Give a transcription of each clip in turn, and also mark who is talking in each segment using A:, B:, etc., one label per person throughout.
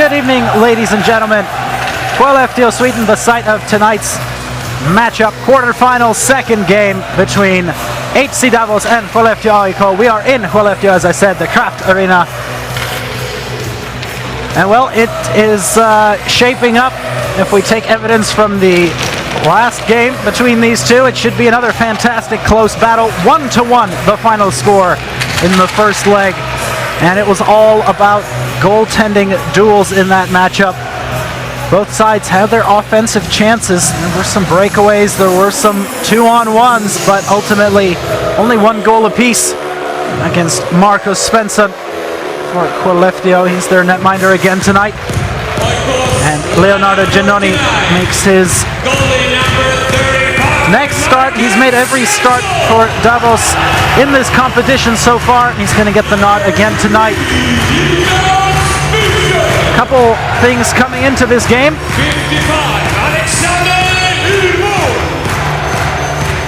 A: Good evening, ladies and gentlemen. Skellefteå, Sweden, the site of tonight's matchup, quarterfinal, second game between HC Davos and Skellefteå AIK. We are in Skellefteå, as I said, the Kraft Arena. And well, it is shaping up. If we take evidence from the last game between these two, it should be another fantastic close battle. 1-1, the final score in the first leg. And it was all about goaltending duels in that matchup. Both sides had their offensive chances. There were some breakaways, there were some 2-on-1s, but ultimately only one goal apiece against Marcus Svensson for Skellefteå. He's their netminder again tonight. And Leonardo Giannoni makes his next start. He's made every start for Davos in this competition so far. He's going to get the nod again tonight. Couple things coming into this game.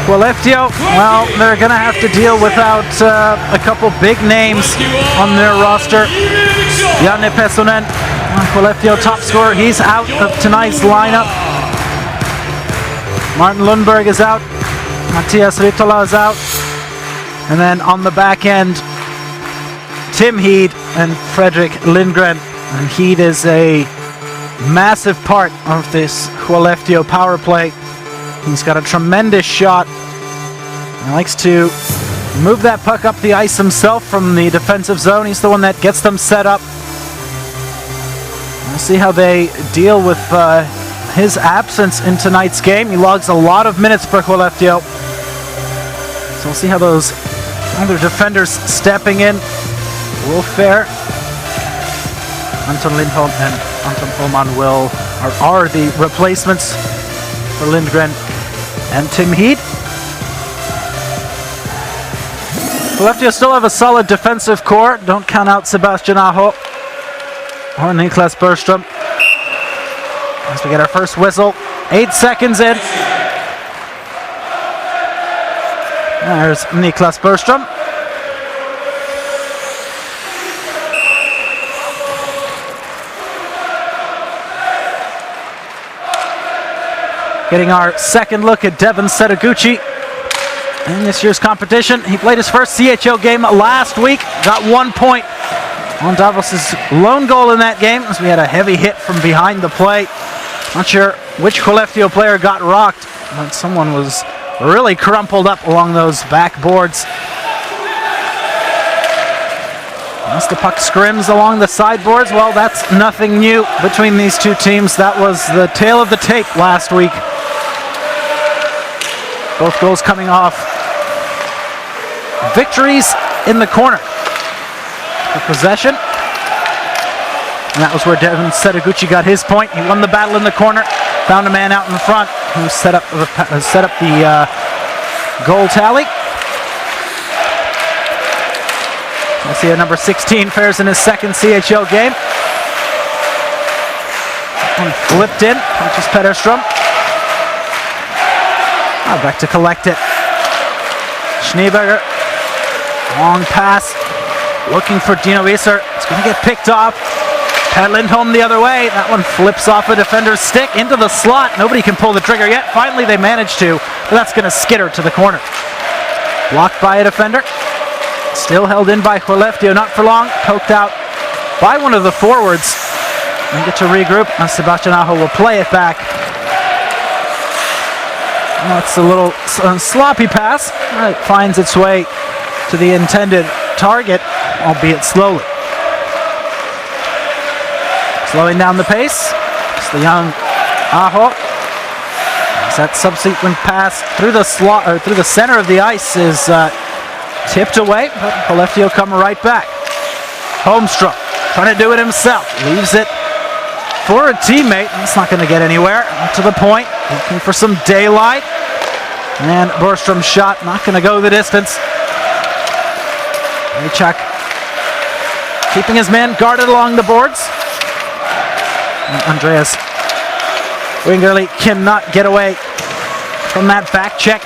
A: Skellefteå, well, they're going to have to deal without a couple big names on their roster. Janne Pessonen, Skellefteå top scorer, he's out of tonight's lineup. Martin Lundberg is out. Mattias Ritola is out. And then on the back end, Tim Heed and Fredrik Lindgren. And Heed is a massive part of this Skellefteå power play. He's got a tremendous shot. He likes to move that puck up the ice himself from the defensive zone. He's the one that gets them set up. We'll see how they deal with his absence in tonight's game. He logs a lot of minutes for Skellefteå. So we'll see how those other defenders stepping in will fare. Anton Lindholm and Anton Oman are the replacements for Lindgren and Tim Heed. Skellefteå still have a solid defensive core. Don't count out Sebastian Aho or Niklas Bergström. As we get our first whistle, 8 seconds in. There's Niklas Bergström. Getting our second look at Devin Setaguchi in this year's competition. He played his first CHL game last week, got 1 point on Davos' lone goal in that game, as we had a heavy hit from behind the plate. Not sure which Skellefteå player got rocked, but someone was really crumpled up along those backboards. As the puck scrims along the sideboards, well, that's nothing new between these two teams. That was the tale of the tape last week. Both goals coming off victories in the corner. For possession. And that was where Devin Setaguchi got his point. He won the battle in the corner, found a man out in front who set up the goal tally. I see a number 16 fares in his second CHL game. And flipped in, punches Pederström. Back to collect it. Schneeberger, long pass, looking for Dino Wieser. It's going to get picked off. Pat Lindholm the other way. That one flips off a defender's stick into the slot. Nobody can pull the trigger yet. Finally they manage to, but that's going to skitter to the corner. Blocked by a defender. Still held in by Skellefteå, not for long. Poked out by one of the forwards. They get to regroup. Now Sebastian Aho will play it back. Well, it's a little sloppy pass. It finds its way to the intended target, albeit slowly. Slowing down the pace. It's the young Aho. As that subsequent pass through the slot or through the center of the ice is tipped away, but Skellefteå come right back. Holmstrom trying to do it himself. Leaves it for a teammate. It's not going to get anywhere. Up to the point. Looking for some daylight. And Bergström's shot not going to go the distance. Raychuk keeping his man guarded along the boards. And Andreas Wingerli cannot get away from that back check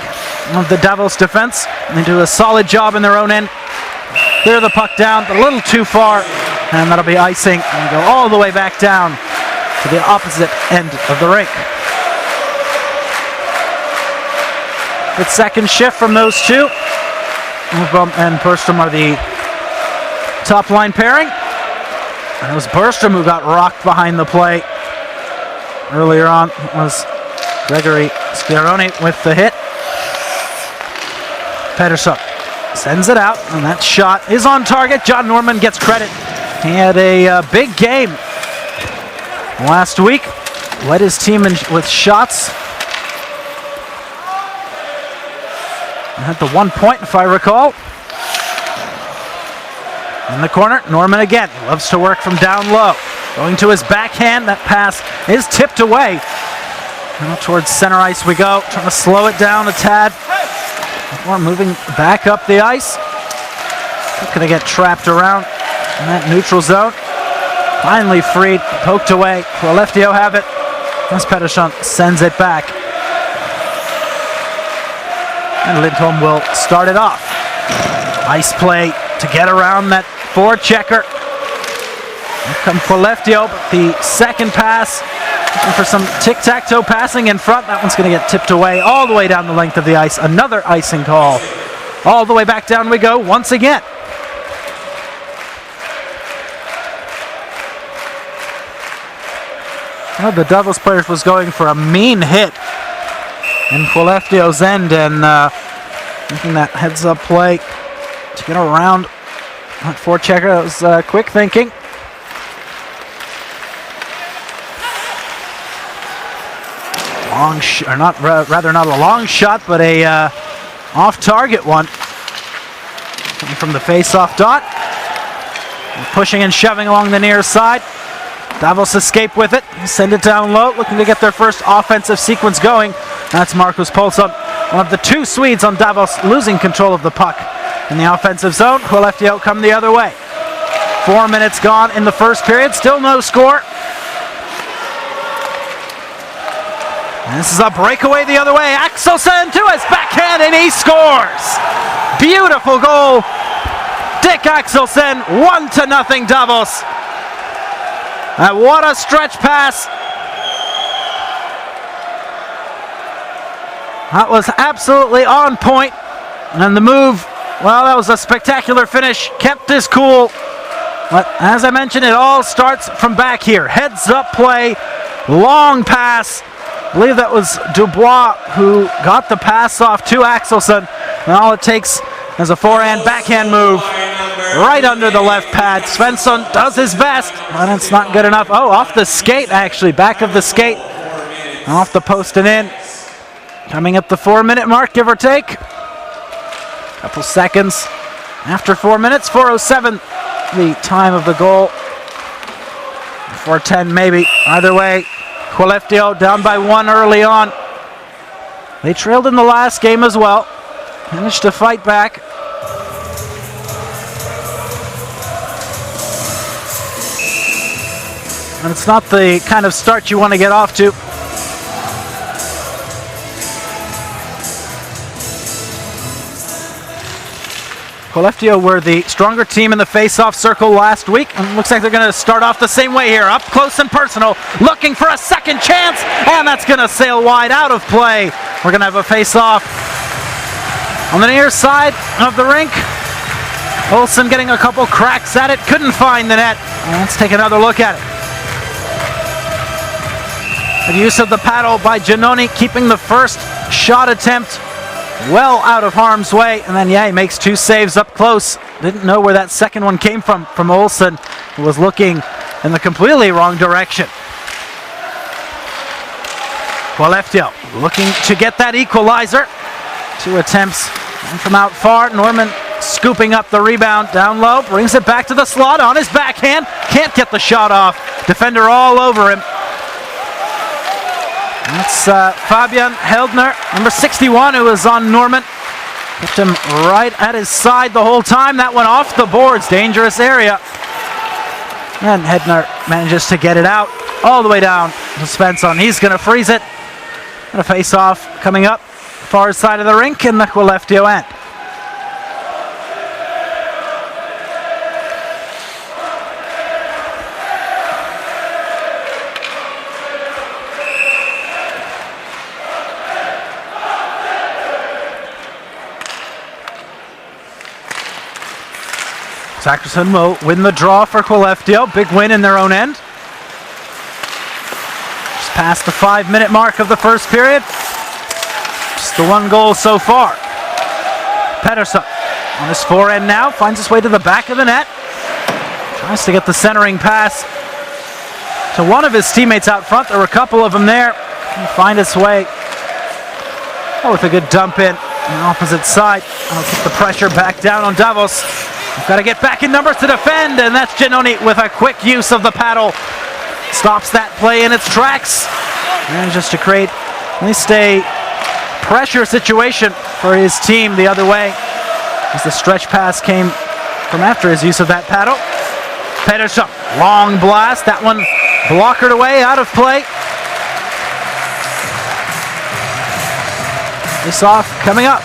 A: of the Davos defense. They do a solid job in their own end. Clear the puck down, but a little too far And that'll be icing and go all the way back down to the opposite end of the rink. Good second shift from those two. Urbom and Bergstrom are the top line pairing. And it was Bergstrom who got rocked behind the play. Earlier on was Gregory Schiaroni with the hit. Pedersen sends it out, and that shot is on target. John Norman gets credit. He had a big game last week. Led his team with shots. And had the 1 point, if I recall. In the corner, Norman again. He loves to work from down low. Going to his backhand. That pass is tipped away. Now towards center ice we go. Trying to slow it down a tad before moving back up the ice. Not going to get trapped around in that neutral zone. Finally freed, poked away. Skellefteå have it as Pedersen sends it back. And Lindholm will start it off. Ice play to get around that forechecker. Here comes Skellefteå, but the second pass, looking for some tic-tac-toe passing in front. That one's going to get tipped away all the way down the length of the ice. Another icing call. All the way back down we go once again. One of the Davos players was going for a mean hit in Skellefteå's end, and making that heads-up play to get around that forechecker. That was quick thinking. Long shot, rather not a long shot, but a off-target one. Coming from the face-off dot. And pushing and shoving along the near side. Davos escape with it, send it down low, looking to get their first offensive sequence going. That's Markus Paulsson, one of the two Swedes on Davos, losing control of the puck in the offensive zone. Skellefteå come the other way. 4 minutes gone in the first period, still no score. And this is a breakaway the other way. Axelsson to his backhand, and he scores! Beautiful goal. Dick Axelsson, 1-0 Davos. And what a stretch pass. That was absolutely on point. And the move, well, that was a spectacular finish. Kept his cool. But as I mentioned, it all starts from back here. Heads up play, long pass. I believe that was Dubois who got the pass off to Axelsson. And all it takes is a forehand, backhand move right under the left pad. Svensson does his best, but it's not good enough. Oh, off the skate, actually. Back of the skate. Off the post and in. Coming up the 4-minute mark, give or take. Couple seconds after 4 minutes. 4:07, the time of the goal. 4:10 maybe. Either way, Skellefteå down by 1 early on. They trailed in the last game as well. Managed to fight back. And it's not the kind of start you want to get off to. Skellefteå were the stronger team in the face-off circle last week, and it looks like they're going to start off the same way here, up close and personal, looking for a second chance, and that's going to sail wide out of play. We're going to have a face-off on the near side of the rink. Olsen getting a couple cracks at it, couldn't find the net. Let's take another look at it. The use of the paddle by Giannoni, keeping the first shot attempt well out of harm's way, and then he makes 2 saves up close. Didn't know where that second one came from Olsen, who was looking in the completely wrong direction. Skellefteå looking to get that equalizer. 2 attempts from out far. Norman scooping up the rebound down low, brings it back to the slot on his backhand. Can't get the shot off. Defender all over him. That's Fabian Heldner, number 61, who was on Norman. Kept him right at his side the whole time. That went off the boards, dangerous area. And Heldner manages to get it out all the way down to Svensson. He's going to freeze it. And a face-off coming up, far side of the rink in the Skellefteå end. Saxon will win the draw for Skellefteå. Big win in their own end. Just past the 5-minute mark of the first period. Just the 1 goal so far. Pedersen on his forehand now, finds his way to the back of the net. Tries to get the centering pass to one of his teammates out front. There were a couple of them there. Can find his way with a good dump in on the opposite side. I'll keep the pressure back down on Davos. We've got to get back in numbers to defend, and that's Giannoni with a quick use of the paddle. Stops that play in its tracks. Manages to create at least a pressure situation for his team the other way, as the stretch pass came from after his use of that paddle. Pedersen, long blast. That one blockered away, out of play. Face off coming up.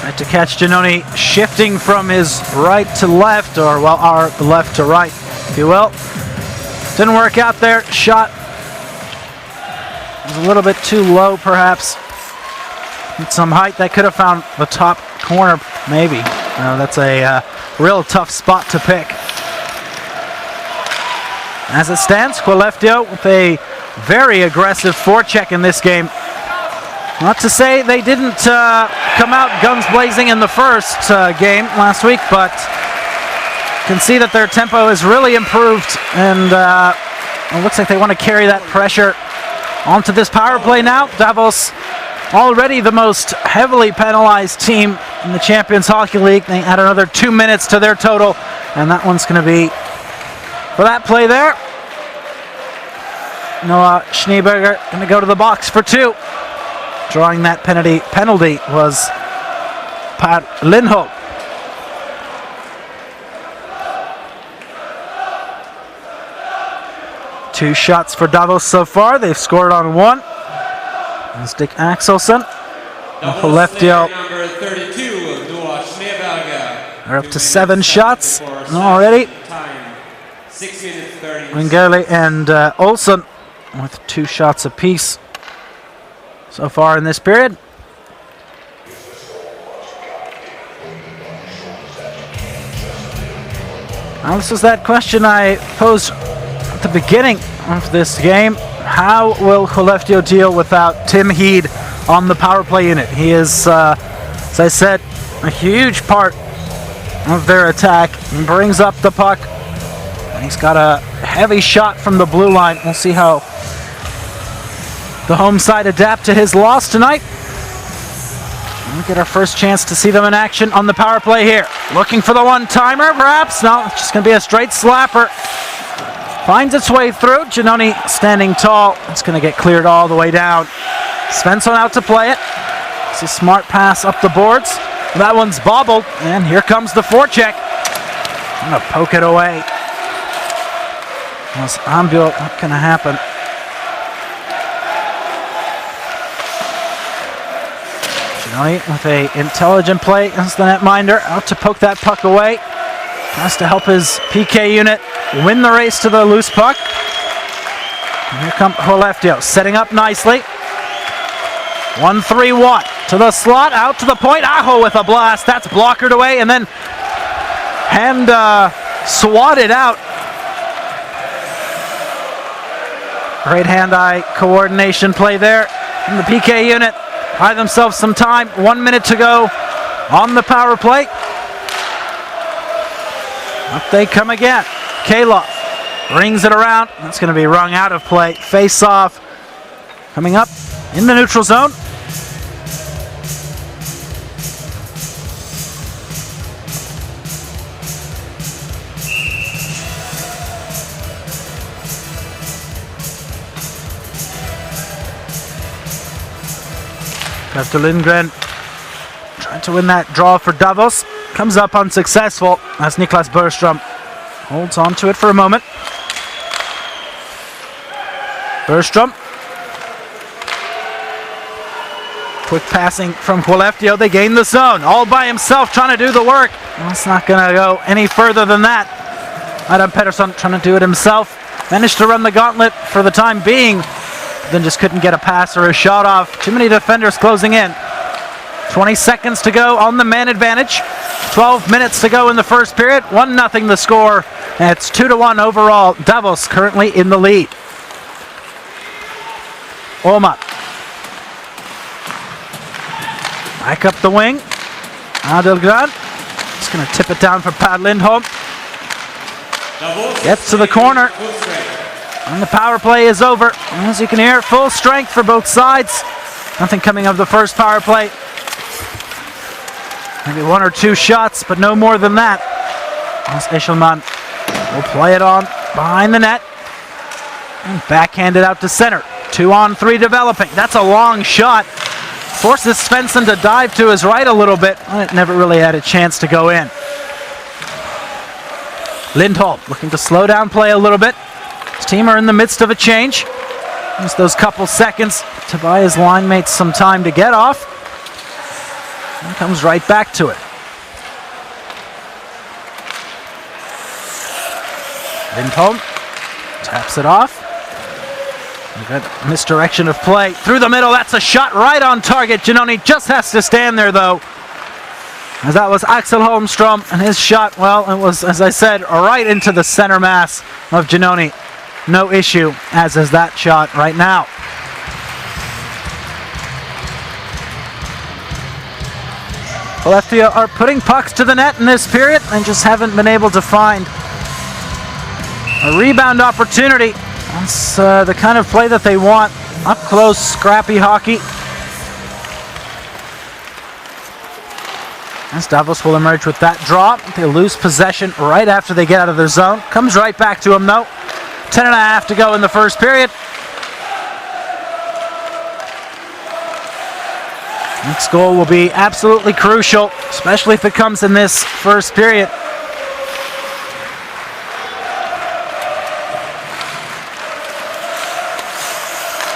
A: Tried to catch Giannoni shifting from his right to left, or well, our left to right, if you will. Didn't work out there. Shot was a little bit too low, perhaps. With some height, that could have found the top corner, maybe. That's a real tough spot to pick. As it stands, Skellefteå with a very aggressive forecheck in this game. Not to say they didn't come out guns blazing in the first game last week, but can see that their tempo has really improved, and it looks like they want to carry that pressure onto this power play now. Davos, already the most heavily penalized team in the Champions Hockey League. They add another 2 minutes to their total, and that one's going to be for that play there. Noah Schneeberger going to go to the box for 2. Drawing that penalty was Pat Lindholm. Two shots for Davos so far. They've scored on 1. That's Dick Axelsson. Skellefteå are up to 7 shots already. Wingeli and Olsen with 2 shots apiece so far in this period. Now, this is that question I posed at the beginning of this game. How will Skellefteå deal without Tim Heed on the power play unit? He is, as I said, a huge part of their attack. He brings up the puck, and he's got a heavy shot from the blue line. We'll see how the home side adapt to his loss tonight. We'll get our first chance to see them in action on the power play here. Looking for the one-timer, perhaps? No, it's just going to be a straight slapper. Finds its way through. Giannoni standing tall. It's going to get cleared all the way down. Svensson out to play it. It's a smart pass up the boards. That one's bobbled, and here comes the forecheck. I'm going to poke it away. Was Ambio not going to happen? Giannoni with a intelligent play against the netminder, out to poke that puck away. Has to help his PK unit win the race to the loose puck. And here comes Skellefteå, setting up nicely. 1-3-1 to the slot, out to the point. Aho with a blast. That's blockered away and then swatted out. Great hand-eye coordination play there from the PK unit. Buy themselves some time. 1 minute to go on the power play. Up they come again. Kalov rings it around. That's going to be wrung out of play. Face off coming up in the neutral zone. After Lindgren trying to win that draw for Davos. Comes up unsuccessful as Niklas Bergström holds on to it for a moment. Bergström. Quick passing from Skellefteå. They gain the zone. All by himself trying to do the work. Well, it's not going to go any further than that. Adam Pettersson trying to do it himself. Managed to run the gauntlet for the time being. then just couldn't get a pass or a shot off. Too many defenders closing in. 20 seconds to go on the man advantage. 12 minutes to go in the first period. 1-0 the score. And it's 2-1 overall. Davos currently in the lead. Oma. Back up the wing. Adelgran. Just going to tip it down for Per Lindholm. Gets to the corner. And the power play is over. As you can hear, full strength for both sides. Nothing coming of the first power play. Maybe 1 or 2 shots, but no more than that. As Eschelman will play it on behind the net. And backhand it out to center. 2-on-3 developing. That's a long shot. Forces Svensson to dive to his right a little bit. It never really had a chance to go in. Lindholm looking to slow down play a little bit. His team are in the midst of a change. Just those couple seconds to buy his line mates some time to get off. And comes right back to it. Lindholm taps it off. Good misdirection of play through the middle. That's a shot right on target. Giannoni just has to stand there though. As that was Axel Holmstrom, and his shot, well, it was, as I said, right into the center mass of Giannoni. No issue, as is that shot right now. Skellefteå are putting pucks to the net in this period and just haven't been able to find a rebound opportunity. That's the kind of play that they want. Up close, scrappy hockey. As Davos will emerge with that draw. They lose possession right after they get out of their zone. Comes right back to them though. 10.5 to go in the first period. Next goal will be absolutely crucial, especially if it comes in this first period.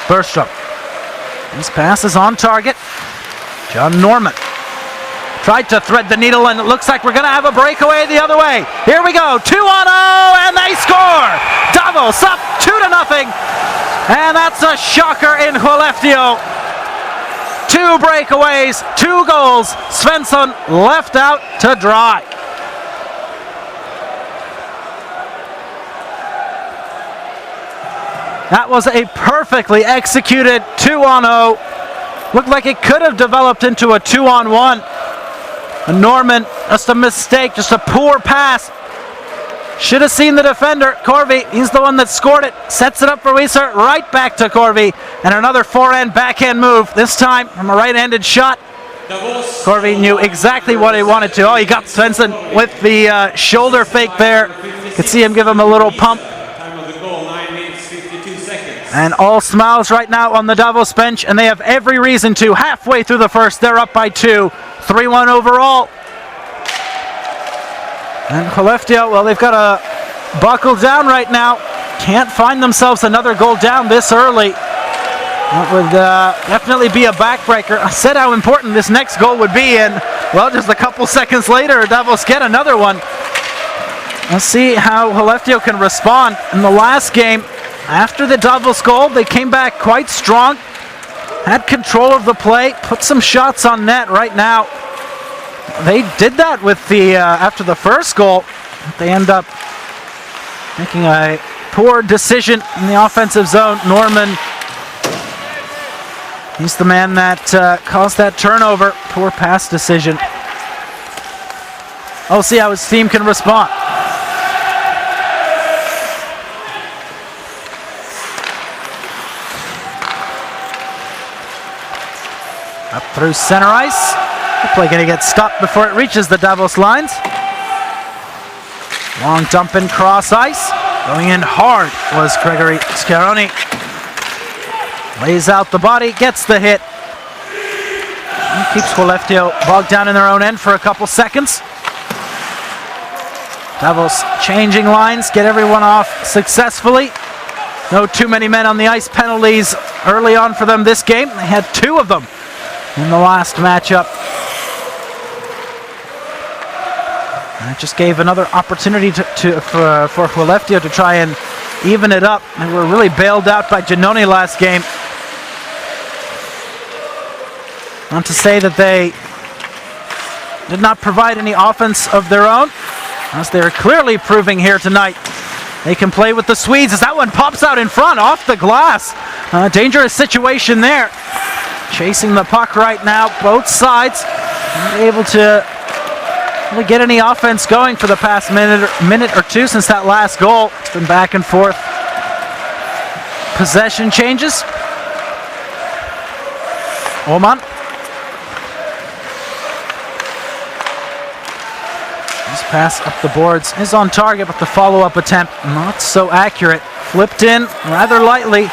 A: Bergstrom. His pass is on target. John Norman tried to thread the needle, and it looks like we're going to have a breakaway the other way. Here we go, 2-0, and they score! Davos up 2-0, and that's a shocker in Skellefteå. 2 breakaways, 2 goals. Svensson left out to dry. That was a perfectly executed 2-on-0. Looked like it could have developed into a 2-on-1. And Norman, just a mistake, just a poor pass. Should have seen the defender, Corvi. He's the one that scored it. Sets it up for Weiser, right back to Corvi. And another forehand backhand move, this time from a right-handed shot. Corvi knew exactly what he wanted to. Oh, he got Svensson with the shoulder fake there. Could see him give him a little pump. And all smiles right now on the Davos bench, and they have every reason to. Halfway through the first, they're up by 2. 3-1 overall. And Skellefteå, well, they've got to buckle down right now. Can't find themselves another goal down this early. That would definitely be a backbreaker. I said how important this next goal would be, and, well, just a couple seconds later, Davos get another one. Let's see how Skellefteå can respond. In the last game, after the Davos goal, they came back quite strong. Had control of the play, put some shots on net right now. They did that with the after the first goal. They end up making a poor decision in the offensive zone. Norman, he's the man that caused that turnover. Poor pass decision. We'll see how his team can respond. Up through center ice. The play going to get stopped before it reaches the Davos lines. Long dump in cross ice. Going in hard was Gregory Scaroni. Lays out the body, gets the hit. And keeps Skellefteå bogged down in their own end for a couple seconds. Davos changing lines, get everyone off successfully. No too many men on the ice. Penalties early on for them this game. They had 2 of them in the last matchup. And it just gave another opportunity for Skellefteå to try and even it up. They were really bailed out by Giannone last game. Not to say that they did not provide any offense of their own, as they're clearly proving here tonight. They can play with the Swedes as that one pops out in front off the glass. Dangerous situation there. Chasing the puck right now, both sides. Not able to really get any offense going for the past minute or two since that last goal. It's been back and forth. Possession changes. Oman. This pass up the boards is on target, but the follow-up attempt not so accurate. Flipped in rather lightly.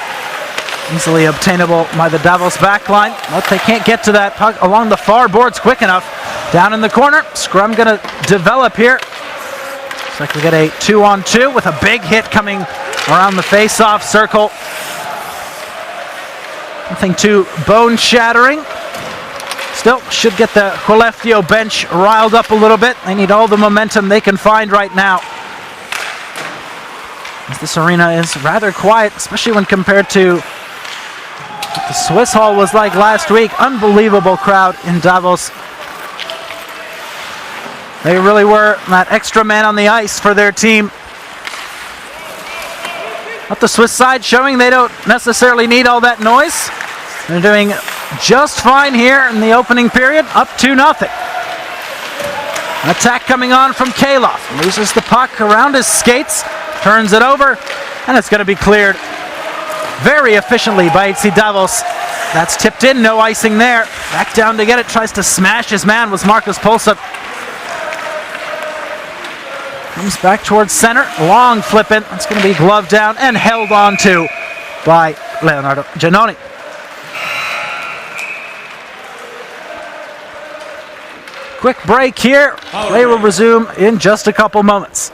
A: Easily obtainable by the Davos backline, but they can't get to that puck along the far boards quick enough. Down in the corner, scrum gonna develop here. Looks like we get a 2-on-2 with a big hit coming around the face-off circle. Nothing too bone-shattering. Still should get the Skellefteå bench riled up a little bit. They need all the momentum they can find right now, as this arena is rather quiet, especially when compared to what the Swiss Hall was like last week. Unbelievable crowd in Davos. They really were that extra man on the ice for their team. But the Swiss side showing they don't necessarily need all that noise. They're doing just fine here in the opening period, up 2-0. Attack coming on from Kalov. Loses the puck around his skates, turns it over, and it's going to be cleared very efficiently by HC Davos. That's tipped in, no icing there. Back down to get it, tries to smash his man, was Markus Polsup. Comes back towards center, long flip in. It's going to be gloved down and held on to by Leonardo Giannone. Quick break here. Play will resume in just a couple moments.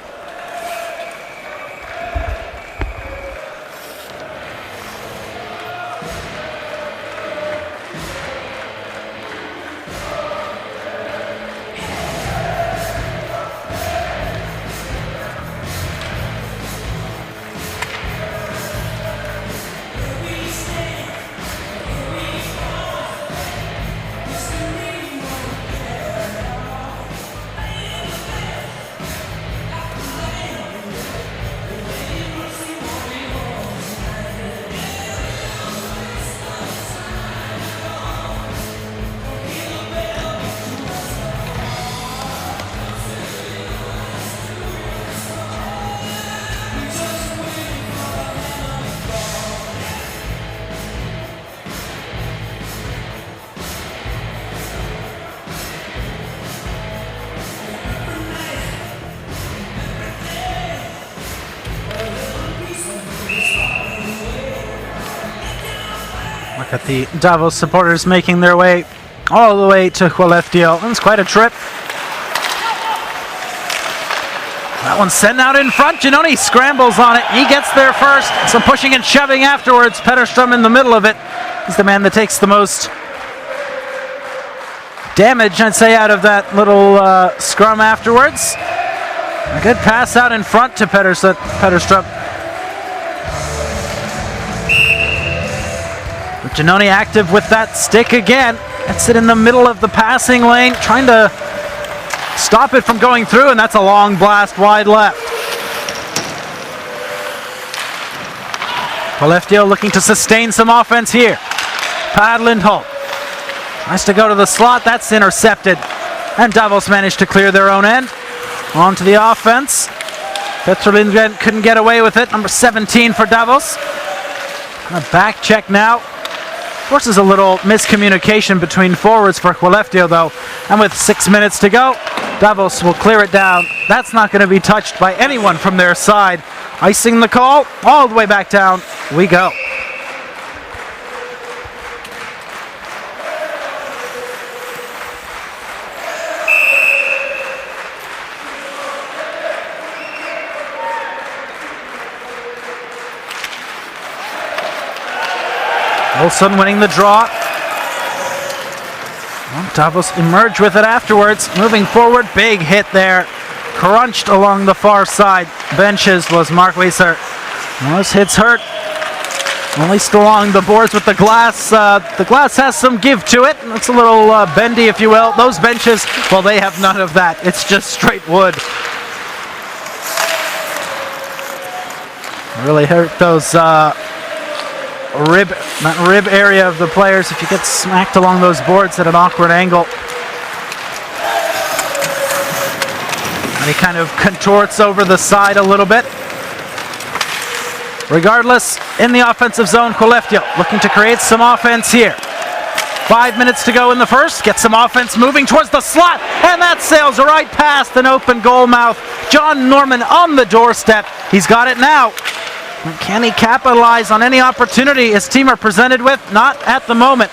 A: Look at the Davos supporters making their way all the way to Skellefteå. It's quite a trip. That one's sent out in front. Giannone scrambles on it. He gets there first. Some pushing and shoving afterwards. Petterström in the middle of it. He's the man that takes the most damage, I'd say, out of that little scrum afterwards. A good pass out in front to Petterström. Giannone active with that stick again. It's it in the middle of the passing lane, trying to stop it from going through, and that's a long blast wide left. Skellefteå looking to sustain some offense here. Pad Lindholm tries to go to the slot, that's intercepted, and Davos managed to clear their own end. On to the offense. Petr Lindgren couldn't get away with it. Number 17 for Davos. A back check now. Forces a little miscommunication between forwards for Skellefteå though, and with 6 minutes to go, Davos will clear it down. That's not going to be touched by anyone from their side. Icing the call, all the way back down we go. Olsson winning the draw. Well, Davos emerged with it afterwards. Moving forward, big hit there. Crunched along the far side benches was Mark Weiser. Those hits hurt. At least along the boards with the glass. The glass has some give to it. It's a little bendy, if you will. Those benches, well, they have none of that. It's just straight wood. Really hurt those rib area of the players if you get smacked along those boards at an awkward angle. And he kind of contorts over the side a little bit. Regardless, in the offensive zone, Skellefteå looking to create some offense here. 5 minutes to go in the first. Get some offense moving towards the slot, and that sails right past an open goal mouth. John Norman on the doorstep. He's got it now. Can he capitalize on any opportunity his team are presented with? Not at the moment.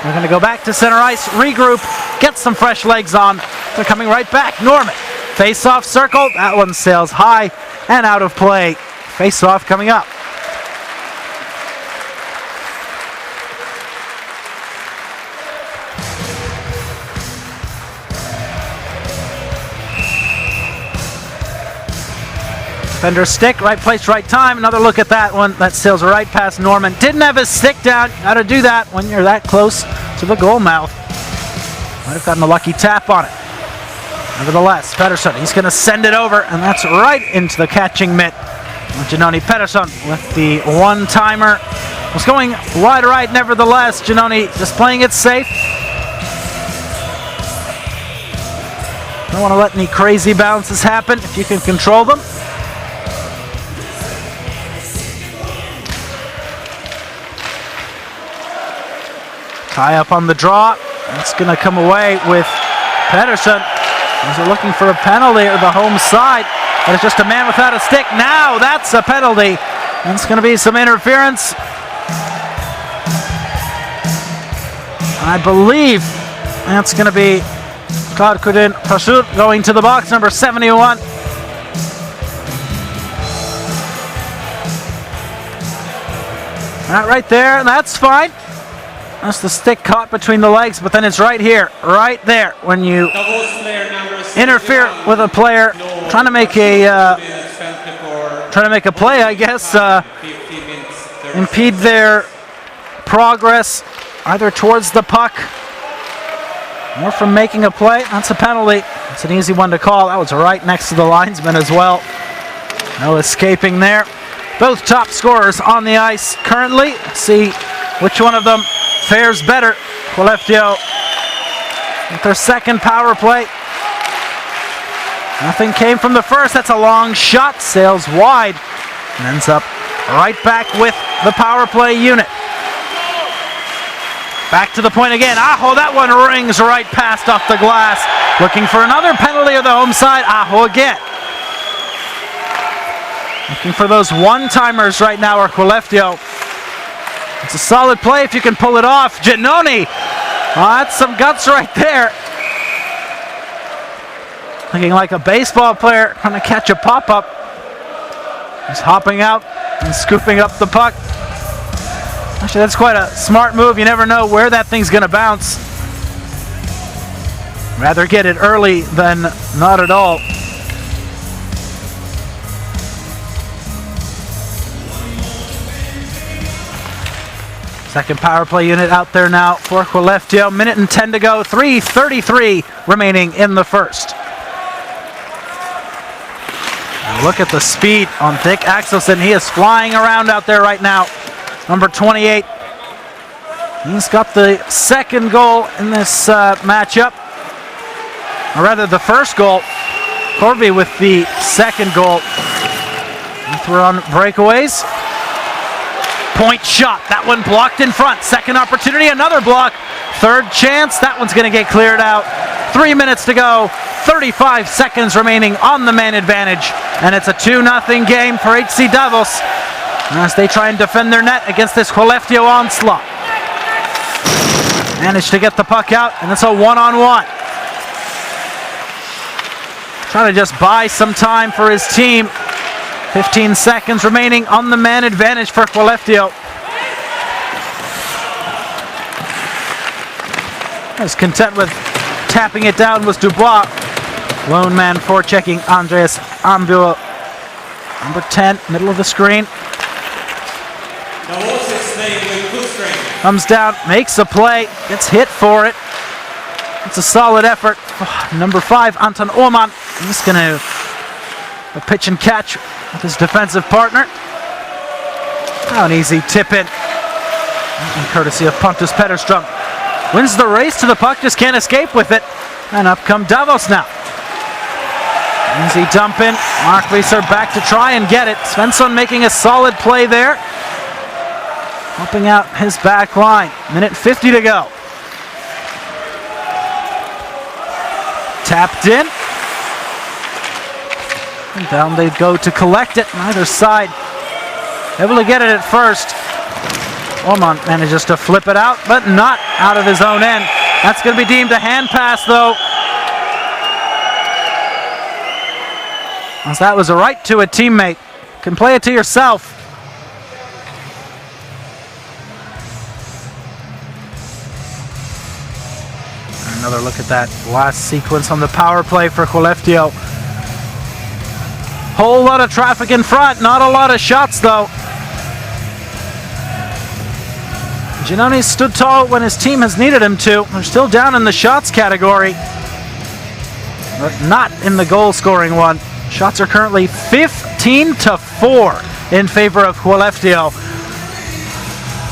A: They're going to go back to center ice, regroup, get some fresh legs on. They're coming right back. Norman, face-off circle. That one sails high and out of play. Face-off coming up. Defender stick, right place, right time. Another look at that one. That sails right past Norman. Didn't have his stick down. Got to do that when you're that close to the goal mouth. Might have gotten a lucky tap on it. Nevertheless, Pettersson, he's going to send it over, and that's right into the catching mitt. Janoni Pettersson with the one-timer. Was going wide right, nevertheless. Janoni just playing it safe. Don't want to let any crazy bounces happen if you can control them. Tie up on the draw. It's going to come away with Pettersson. They're looking for a penalty or the home side, but it's just a man without a stick. Now that's a penalty. And it's going to be some interference. I believe that's going to be Karkudin Pasut going to the box, number 71. Right there, and that's fine. That's the stick caught between the legs, but then it's right here, right there, when you interfere with a player trying to make a play, I guess, impede their progress either towards the puck or from making a play. That's a penalty. It's an easy one to call. That was right next to the linesman as well. No escaping there. Both top scorers on the ice currently. Let's see which one of them fares better. Skellefteå with their second power play. Nothing came from the first. That's a long shot. Sails wide and ends up right back with the power play unit. Back to the point again. Aho, that one rings right past off the glass. Looking for another penalty of the home side. Aho again. Looking for those one-timers right now are Skellefteå. It's a solid play if you can pull it off. Janoni. That's some guts right there. Looking like a baseball player trying to catch a pop-up. He's hopping out and scooping up the puck. Actually, that's quite a smart move. You never know where that thing's going to bounce. Rather get it early than not at all. Second power play unit out there now for Skellefteå. Minute and 10 to go. 3:33 remaining in the first. And look at the speed on Dick Axelsson. He is flying around out there right now. Number 28. He's got the second goal in this matchup. Or rather, the first goal. Corby with the second goal. Both were on breakaways. Point shot. That one blocked in front. Second opportunity, another block. Third chance. That one's going to get cleared out. 3 minutes to go. 35 seconds remaining on the man advantage. And it's a 2-0 game for HC Davos as they try and defend their net against this Skellefteå onslaught. Managed to get the puck out, and it's a one-on-one. Trying to just buy some time for his team. 15 seconds remaining on the man advantage for Skellefteå. I was content with tapping it down was Dubois. Lone man forechecking Andreas Ambua. Number 10, middle of the screen. Comes down, makes a play, gets hit for it. It's a solid effort. Number 5, Anton Åhman. He's going to pitch and catch with his defensive partner. Oh, an easy tip in. Courtesy of Pontus Petterström. Wins the race to the puck, just can't escape with it. And up come Davos now. Easy dump in. Markvisser back to try and get it. Svensson making a solid play there. Helping out his back line. Minute 50 to go. Tapped in. And down they go to collect it. Neither side able to get it at first. Åhman manages to flip it out, but not out of his own end. That's going to be deemed a hand pass, though. As that was a right to a teammate. Can play it to yourself. Another look at that last sequence on the power play for Skellefteå. Whole lot of traffic in front, not a lot of shots though. Giannoni stood tall when his team has needed him to. They're still down in the shots category, but not in the goal scoring one. Shots are currently 15-4 in favor of Skellefteå.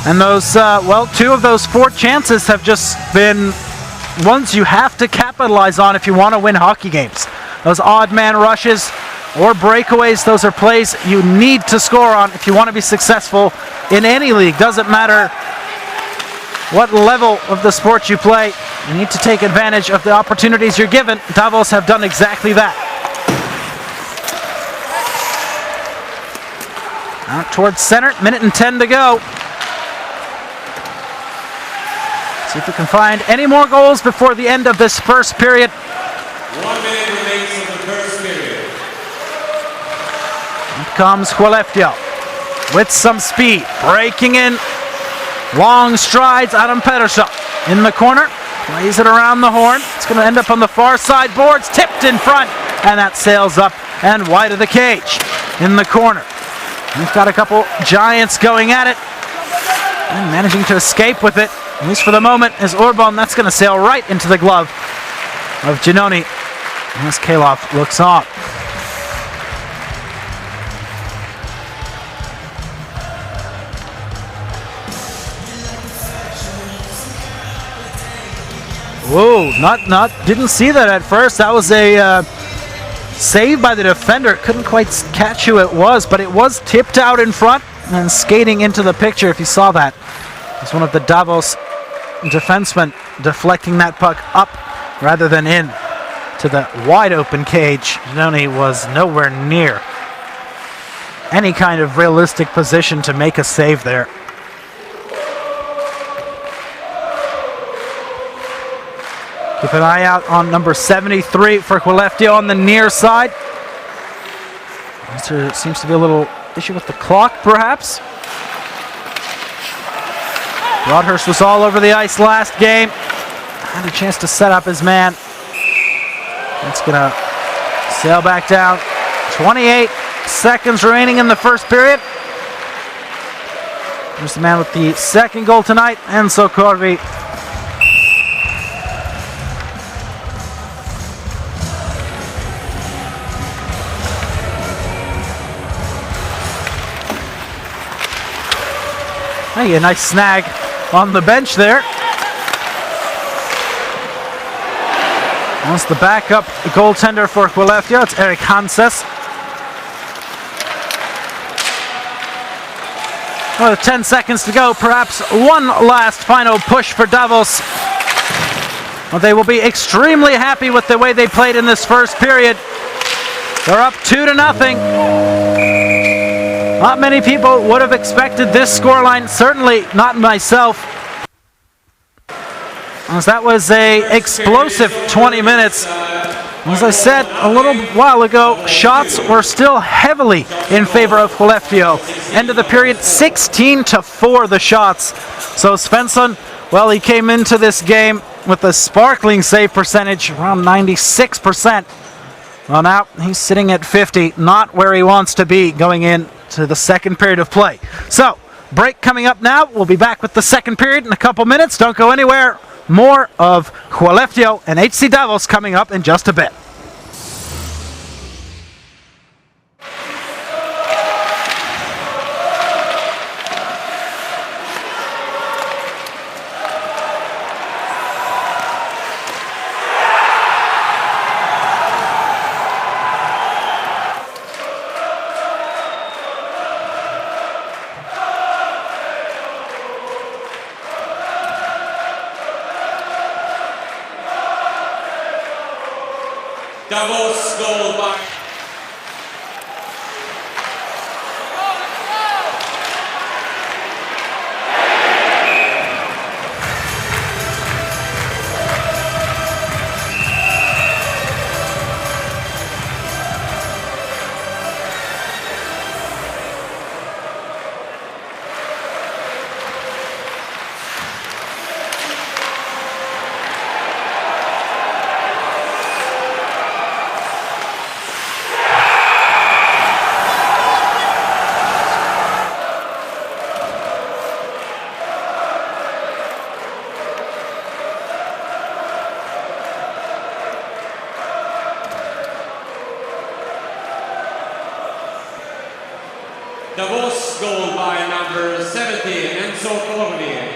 A: And those, well, 2 of those 4 chances have just been ones you have to capitalize on if you want to win hockey games. Those odd man rushes or breakaways, those are plays you need to score on if you want to be successful in any league. Doesn't matter what level of the sport you play, you need to take advantage of the opportunities you're given. Davos have done exactly that. Out towards center, minute and 10 to go. See if we can find any more goals before the end of this first period.
B: 1 minute remains in the first period.
A: Here comes Skellefteå with some speed, breaking in. Long strides, Adam Pettersson in the corner, plays it around the horn. It's going to end up on the far side boards, tipped in front, and that sails up and wide of the cage in the corner. We've got a couple giants going at it and managing to escape with it, at least for the moment, as Orban. That's going to sail right into the glove of Giannoni as Kalov looks on. Whoa, didn't see that at first. That was a save by the defender. Couldn't quite catch who it was, but it was tipped out in front and skating into the picture, if you saw that. It's one of the Davos defensemen deflecting that puck up rather than in to the wide open cage. Giannoni was nowhere near any kind of realistic position to make a save there. Keep an eye out on number 73 for Skellefteå on the near side. There seems to be a little issue with the clock, perhaps. Broadhurst was all over the ice last game. Had a chance to set up his man. It's going to sail back down. 28 seconds remaining in the first period. There's the man with the second goal tonight, Enzo Corvi. Hey, a nice snag on the bench there. Once the backup goaltender for Skellefteå, it's Erik Hanses. With 10 seconds to go, perhaps one last final push for Davos. Well, they will be extremely happy with the way they played in this first period. They're up 2-0. Not many people would have expected this scoreline, certainly not myself. As that was an explosive 20 minutes. As I said a little while ago, shots were still heavily in favor of Skellefteå. End of the period, 16-4 the shots. So Svensson, well, he came into this game with a sparkling save percentage, around 96%. Well, now he's sitting at 50, not where he wants to be going in to the second period of play. So, break coming up now. We'll be back with the second period in a couple minutes. Don't go anywhere. More of Skellefteå and HC Davos coming up in just a bit.
B: Davos goal by Davos goal by number 70, Enzo Corvi.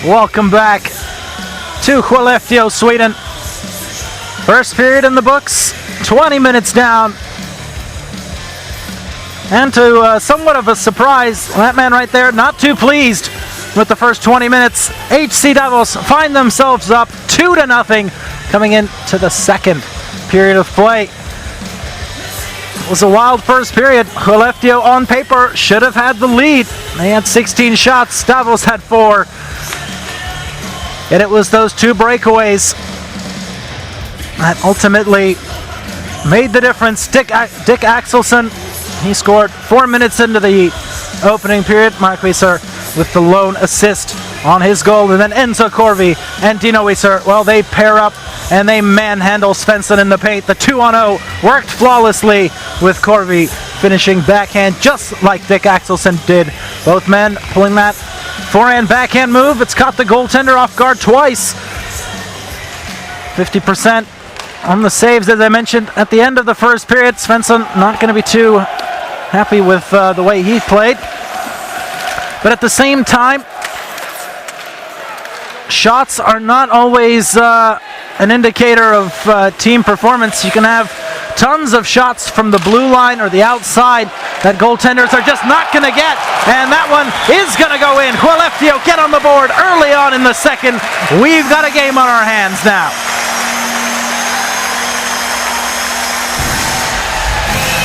A: Welcome back to Skellefteå, Sweden. First period in the books, 20 minutes down. And to somewhat of a surprise, that man right there, not too pleased with the first 20 minutes. HC Davos find themselves up 2-0 coming into the second period of play. It was a wild first period. Skellefteå on paper should have had the lead. They had 16 shots, Davos had 4. And it was those two breakaways that ultimately made the difference. Dick Axelsson, he scored 4 minutes into the opening period. Mark Wieser with the lone assist on his goal. And then Enzo Corvi and Dino Wieser, well, they pair up and they manhandle Svensson in the paint. The 2-on-0 worked flawlessly with Corvi finishing backhand just like Dick Axelsson did. Both men pulling that forehand backhand move. It's caught the goaltender off guard twice. 50% on the saves, as I mentioned at the end of the first period. Svensson not going to be too happy with the way he played. But at the same time, shots are not always an indicator of team performance. You can have tons of shots from the blue line or the outside that goaltenders are just not going to get. And that one is going to go in. Skellefteå get on the board early on in the second. We've got a game on our hands now.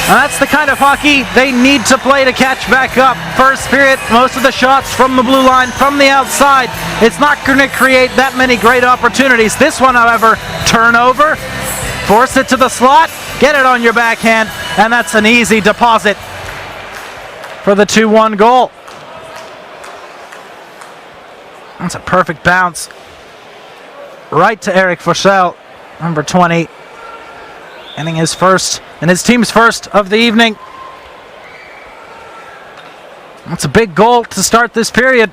A: And that's the kind of hockey they need to play to catch back up. First period, most of the shots from the blue line, from the outside. It's not going to create that many great opportunities. This one, however, turnover, force it to the slot, get it on your backhand, and that's an easy deposit for the 2-1 goal. That's a perfect bounce. Right to Erik Forsell, number 20. Ending his first and his team's first of the evening. That's a big goal to start this period.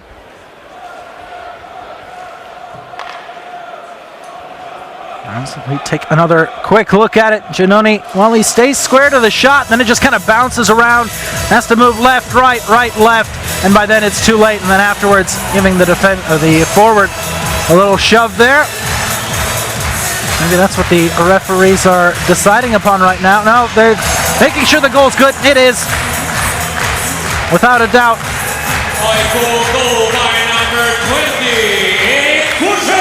A: As we take another quick look at it. Giannoni, well, he stays square to the shot, then it just kind of bounces around. Has to move left, right, left, and by then it's too late. And then afterwards, giving the forward a little shove there. Maybe that's what the referees are deciding upon right now. No, they're making sure the goal's good. It is, without a doubt.
B: AIK goal by number 20, HC.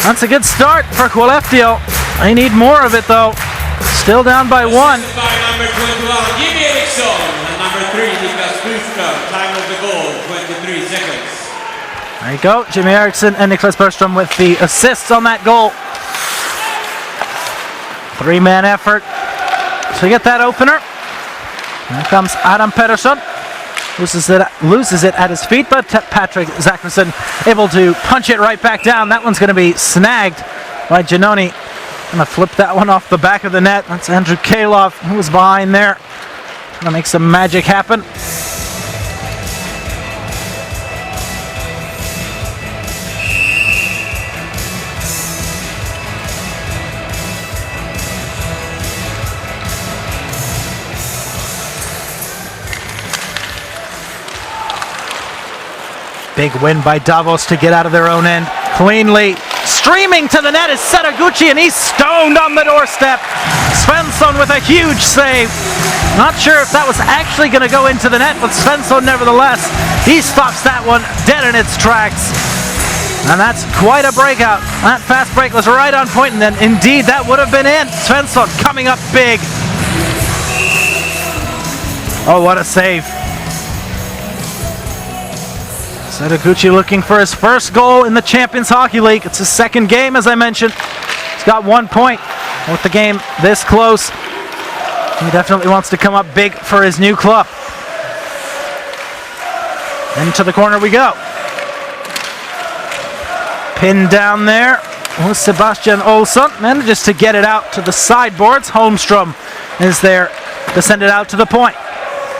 A: That's a good start for Skellefteå. They need more of it though. Still down by 1.
B: By number 21, Jimmy Eriksson, and number 3, Niklas Bergström. Time of the goal, 23 seconds.
A: There you go, Jimmy Eriksson and Niklas Bergström with the assists on that goal. 3-man effort to get that opener. Here comes Adam Pettersson. Loses it at his feet, but Patrick Zachrisson able to punch it right back down. That one's going to be snagged by Giannoni. Going to flip that one off the back of the net. That's Andrew Kalov, who was behind there. Going to make some magic happen. Big win by Davos to get out of their own end cleanly. Streaming to the net is Setaguchi, and he's stoned on the doorstep. Svensson with a huge save. Not sure if that was actually going to go into the net, but Svensson nevertheless, he stops that one dead in its tracks. And that's quite a breakout. That fast break was right on point, and then indeed that would have been in. Svensson coming up big. Oh, what a save. Setaguchi looking for his first goal in the Champions Hockey League. It's his second game, as I mentioned. He's got 1 point with the game this close. He definitely wants to come up big for his new club. Into the corner we go. Pinned down there was Sebastian Olsson. Manages to get it out to the sideboards. Holmstrom is there to send it out to the point.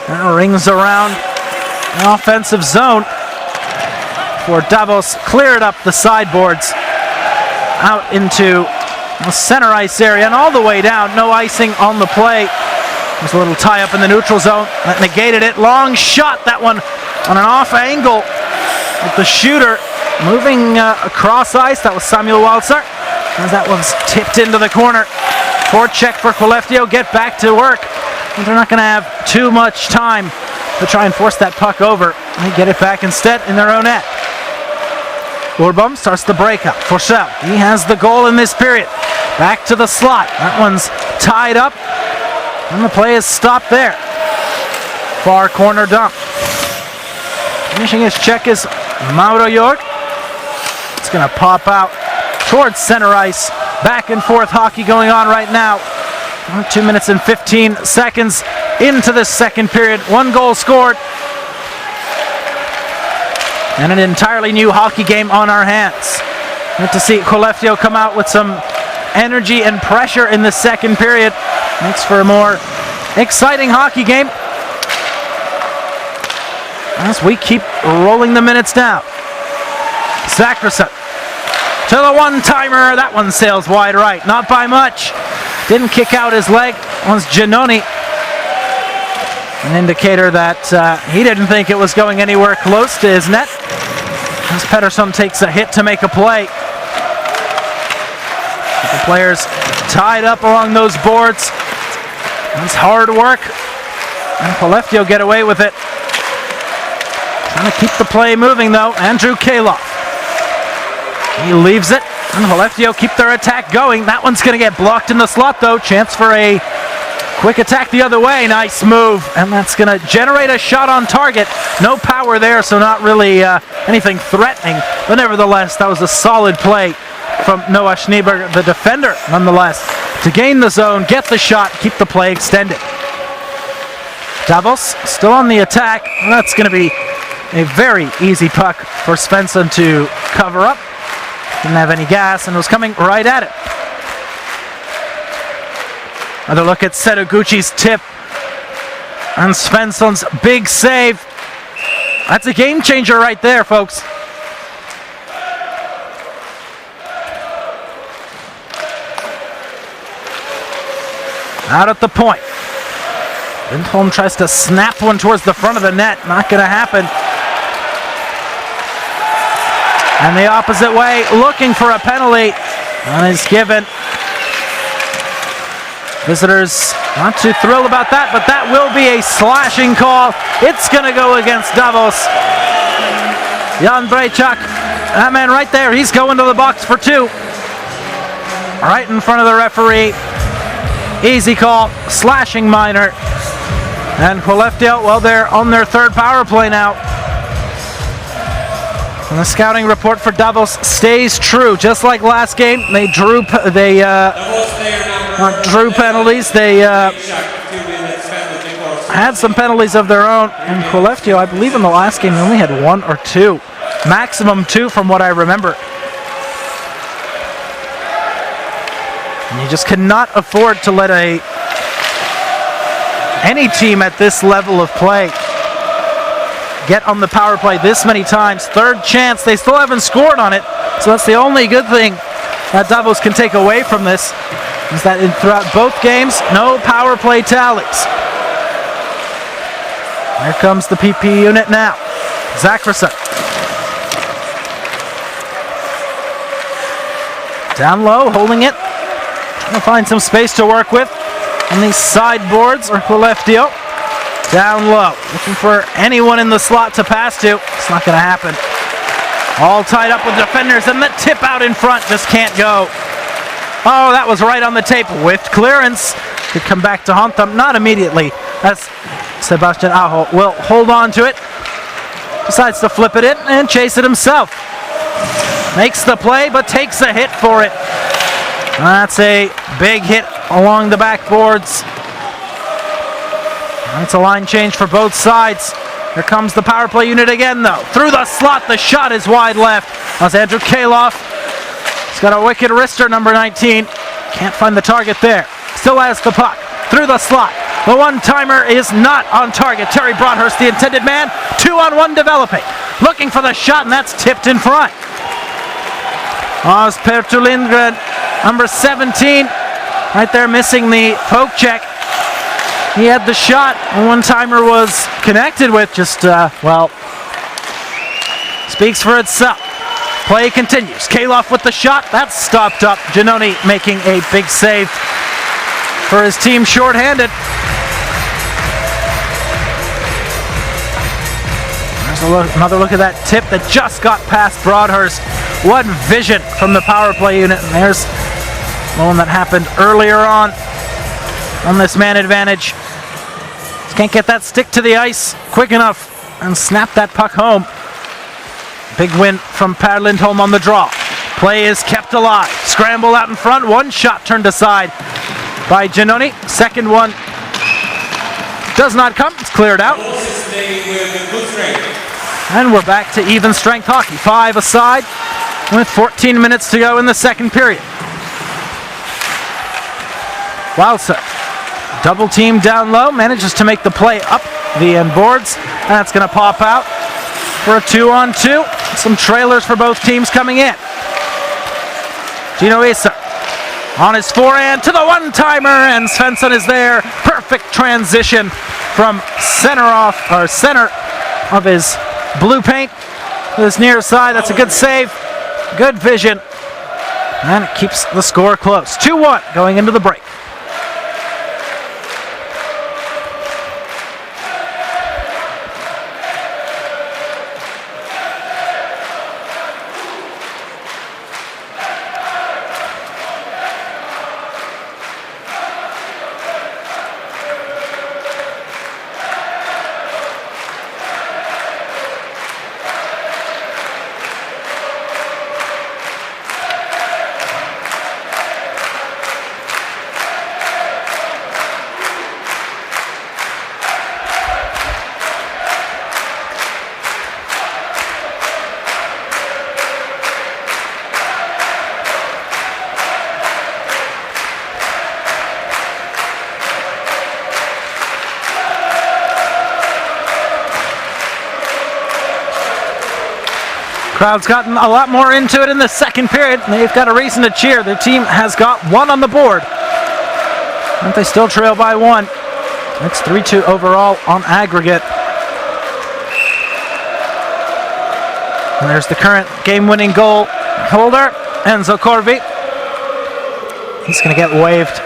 A: And rings around an offensive zone. For Davos, cleared up the sideboards out into the center ice area and all the way down. No icing on the play. There's a little tie up in the neutral zone that negated it. Long shot, that one on an off angle with the shooter moving across ice. That was Samuel Walzer. As that one's tipped into the corner. Forecheck for Skellefteå, get back to work. They're not going to have too much time to try and force that puck over. They get it back instead in their own net. Urbom starts the breakup. Forsell, he has the goal in this period. Back to the slot. That one's tied up. And the play is stopped there. Far corner dump. Finishing his check is Mauro York. It's going to pop out towards center ice. Back and forth hockey going on right now. 2 minutes and 15 seconds into this second period. 1 goal scored. And an entirely new hockey game on our hands. Good to see Skellefteå come out with some energy and pressure in the second period. Makes for a more exciting hockey game. As we keep rolling the minutes down. Zachrisson to the one-timer. That one sails wide right. Not by much. Didn't kick out his leg. One's Giannoni. An indicator that he didn't think it was going anywhere close to his net. As Pettersson takes a hit to make a play. The players tied up along those boards. That's hard work. And Skellefteå get away with it. Trying to keep the play moving though. Andrew Kalov. He leaves it. And Skellefteå keep their attack going. That one's going to get blocked in the slot though. Chance for a quick attack the other way. Nice move. And that's going to generate a shot on target. No power there, so not really anything threatening. But nevertheless, that was a solid play from Noah Schneeberger, the defender, nonetheless, to gain the zone, get the shot, keep the play extended. Davos still on the attack. That's going to be a very easy puck for Svensson to cover up. Didn't have any gas and was coming right at it. Another look at Setaguchi's tip. And Svensson's big save. That's a game changer right there, folks. Out at the point. Lindholm tries to snap one towards the front of the net. Not going to happen. And the opposite way, looking for a penalty. And is given. Visitors not too thrilled about that, but that will be a slashing call. It's going to go against Davos. Jan Brejchuk, that man right there, he's going to the box for two. Right in front of the referee. Easy call, slashing minor. And Skellefteå, well, they're on their third power play now. And the scouting report for Davos stays true, just like last game. They drew penalties. They had some penalties of their own. And Skellefteå, I believe in the last game, they only had one or two. Maximum two from what I remember. And you just cannot afford to let any team at this level of play get on the power play this many times. Third chance, they still haven't scored on it, so that's the only good thing that Davos can take away from this, is that throughout both games, no power play tallies. Here comes the PP unit now. Zachrisson. Down low, holding it. Trying to find some space to work with on these sideboards, or Skellefteå. Down low, looking for anyone in the slot to pass to. It's not going to happen. All tied up with defenders, and the tip out in front just can't go. Oh, that was right on the tape. Whiffed clearance. Could come back to haunt them. Not immediately. That's Sebastian Aho will hold on to it. Decides to flip it in and chase it himself. Makes the play, but takes a hit for it. That's a big hit along the backboards. That's a line change for both sides. Here comes the power play unit again, though. Through the slot, the shot is wide left. That's Andrew Kaloff. He's got a wicked wrister, number 19. Can't find the target there. Still has the puck. Through the slot. The one-timer is not on target. Terry Broadhurst, the intended man. 2-on-1 developing. Looking for the shot, and that's tipped in front. Perttu Lindgren, number 17. Right there missing the poke check. He had the shot. The one-timer was connected with. Just, speaks for itself. Play continues. Kaloff with the shot. That's stopped up. Giannoni making a big save for his team shorthanded. There's another look at that tip that just got past Broadhurst. What vision from the power play unit. And there's one that happened earlier on this man advantage. Just can't get that stick to the ice quick enough and snap that puck home. Big win from Per Lindholm on the draw. Play is kept alive. Scramble out in front. One shot turned aside by Giannoni. Second one does not come. It's cleared out. And we're back to even strength hockey. 5 aside with 14 minutes to go in the second period. Wildser, double team down low, manages to make the play up the end boards. And that's going to pop out for a 2-on-2. Some trailers for both teams coming in. Gino Issa on his forehand to the one-timer, and Svensson is there. Perfect transition from center of his blue paint to his near side. That's a good save. Good vision. And it keeps the score close. 2-1 going into the break. Crowd's gotten a lot more into it in the second period. They've got a reason to cheer. Their team has got one on the board. But they still trail by 1. It's 3-2 overall on aggregate. And there's the current game-winning goal holder, Enzo Corvi. He's going to get waved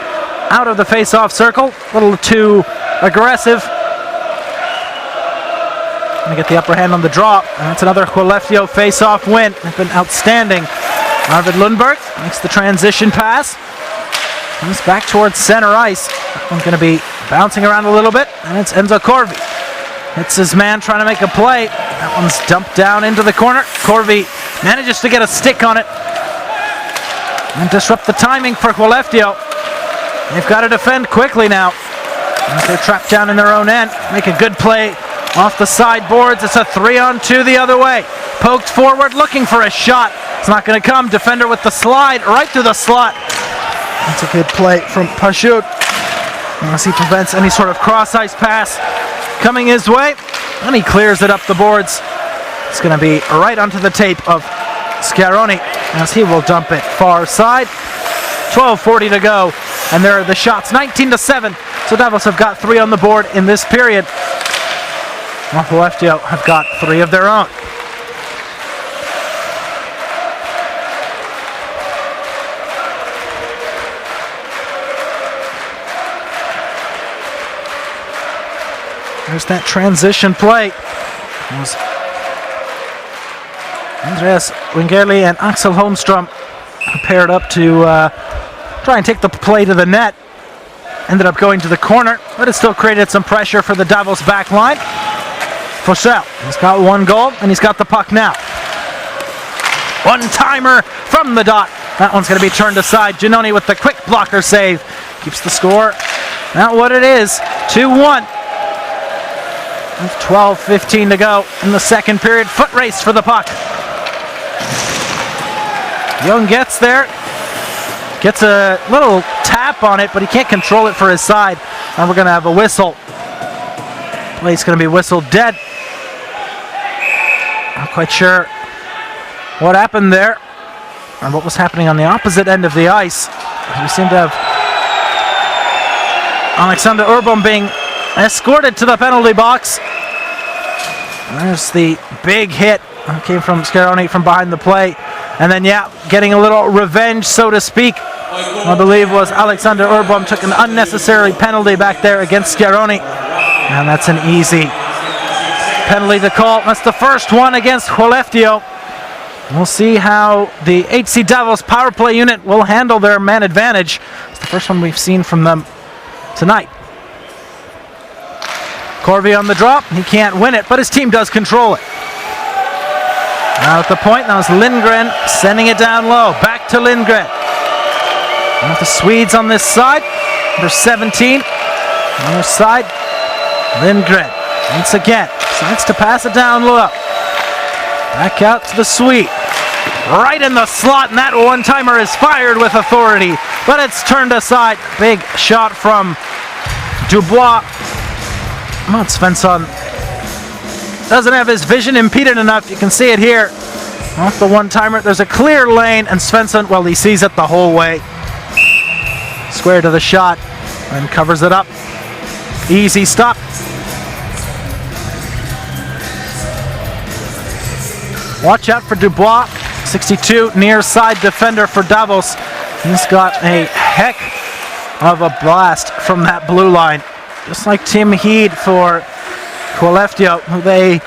A: out of the face-off circle. A little too aggressive. Going to get the upper hand on the draw. And it's another Skellefteå face-off win. They've been outstanding. Arvid Lundberg makes the transition pass. Comes back towards center ice. That one's going to be bouncing around a little bit. And it's Enzo Corvi. Hits his man trying to make a play. That one's dumped down into the corner. Corvi manages to get a stick on it and disrupt the timing for Skellefteå. They've got to defend quickly now. As they're trapped down in their own end. Make a good play off the sideboards. It's a 3-on-2 the other way. Poked forward, looking for a shot. It's not going to come. Defender with the slide right through the slot. That's a good play from Pashut. As he prevents any sort of cross-ice pass coming his way. And he clears it up the boards. It's going to be right onto the tape of Scaroni as he will dump it far side. 12:40 to go. And there are the shots, 19-7. So Davos have got 3 on the board in this period. While Skellefteå have got 3 of their own. There's that transition play. Andreas Wingerli and Axel Holmstrom paired up to try and take the play to the net. Ended up going to the corner, but it still created some pressure for the Davos back line. Forsell, he's got 1 goal, and he's got the puck now. One-timer from the dot. That one's going to be turned aside. Giannoni with the quick blocker save. Keeps the score not what it is, 2-1. With 12:15 to go in the second period. Foot race for the puck. Young gets there. Gets a little tap on it, but he can't control it for his side. And we're going to have a whistle. Play's going to be whistled dead. Not quite sure what happened there and what was happening on the opposite end of the ice. We seem to have Alexander Urbom being escorted to the penalty box. There's the big hit. Came from Scaroni from behind the play. And then, getting a little revenge, so to speak. I believe was Alexander Urbom took an unnecessary penalty back there against Scaroni. And that's an easy penalty to call. That's the first one against Skellefteå. We'll see how the HC Davos power play unit will handle their man advantage. It's the first one we've seen from them tonight. Corvi on the drop. He can't win it, but his team does control it. Now at the point, that was Lindgren sending it down low. Back to Lindgren. And with the Swedes on this side. Number 17. On their side, Lindgren. Once again, decides to pass it down low. Back out to the Swede. Right in the slot, and that one-timer is fired with authority. But it's turned aside. Big shot from Dubois. Mats Svensson doesn't have his vision impeded enough. You can see it here. Off the one-timer, there's a clear lane, and Svensson, well, he sees it the whole way. Square to the shot, and covers it up. Easy stop. Watch out for Dubois, 62, near side defender for Davos. He's got a heck of a blast from that blue line. Just like Tim Heed for Skellefteå, who they,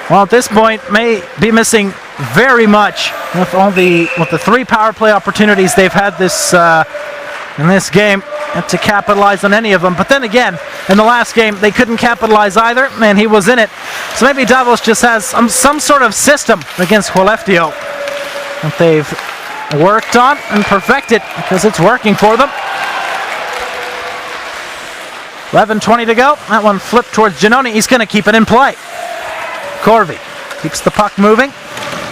A: well, at this point may be missing very much with the 3 power play opportunities they've had this in this game, and to capitalize on any of them. But then again, in the last game, they couldn't capitalize either, and he was in it. So maybe Davos just has some sort of system against Skellefteå that they've worked on and perfected because it's working for them. 11:20 to go. That one flipped towards Giannoni. He's going to keep it in play. Corvi keeps the puck moving.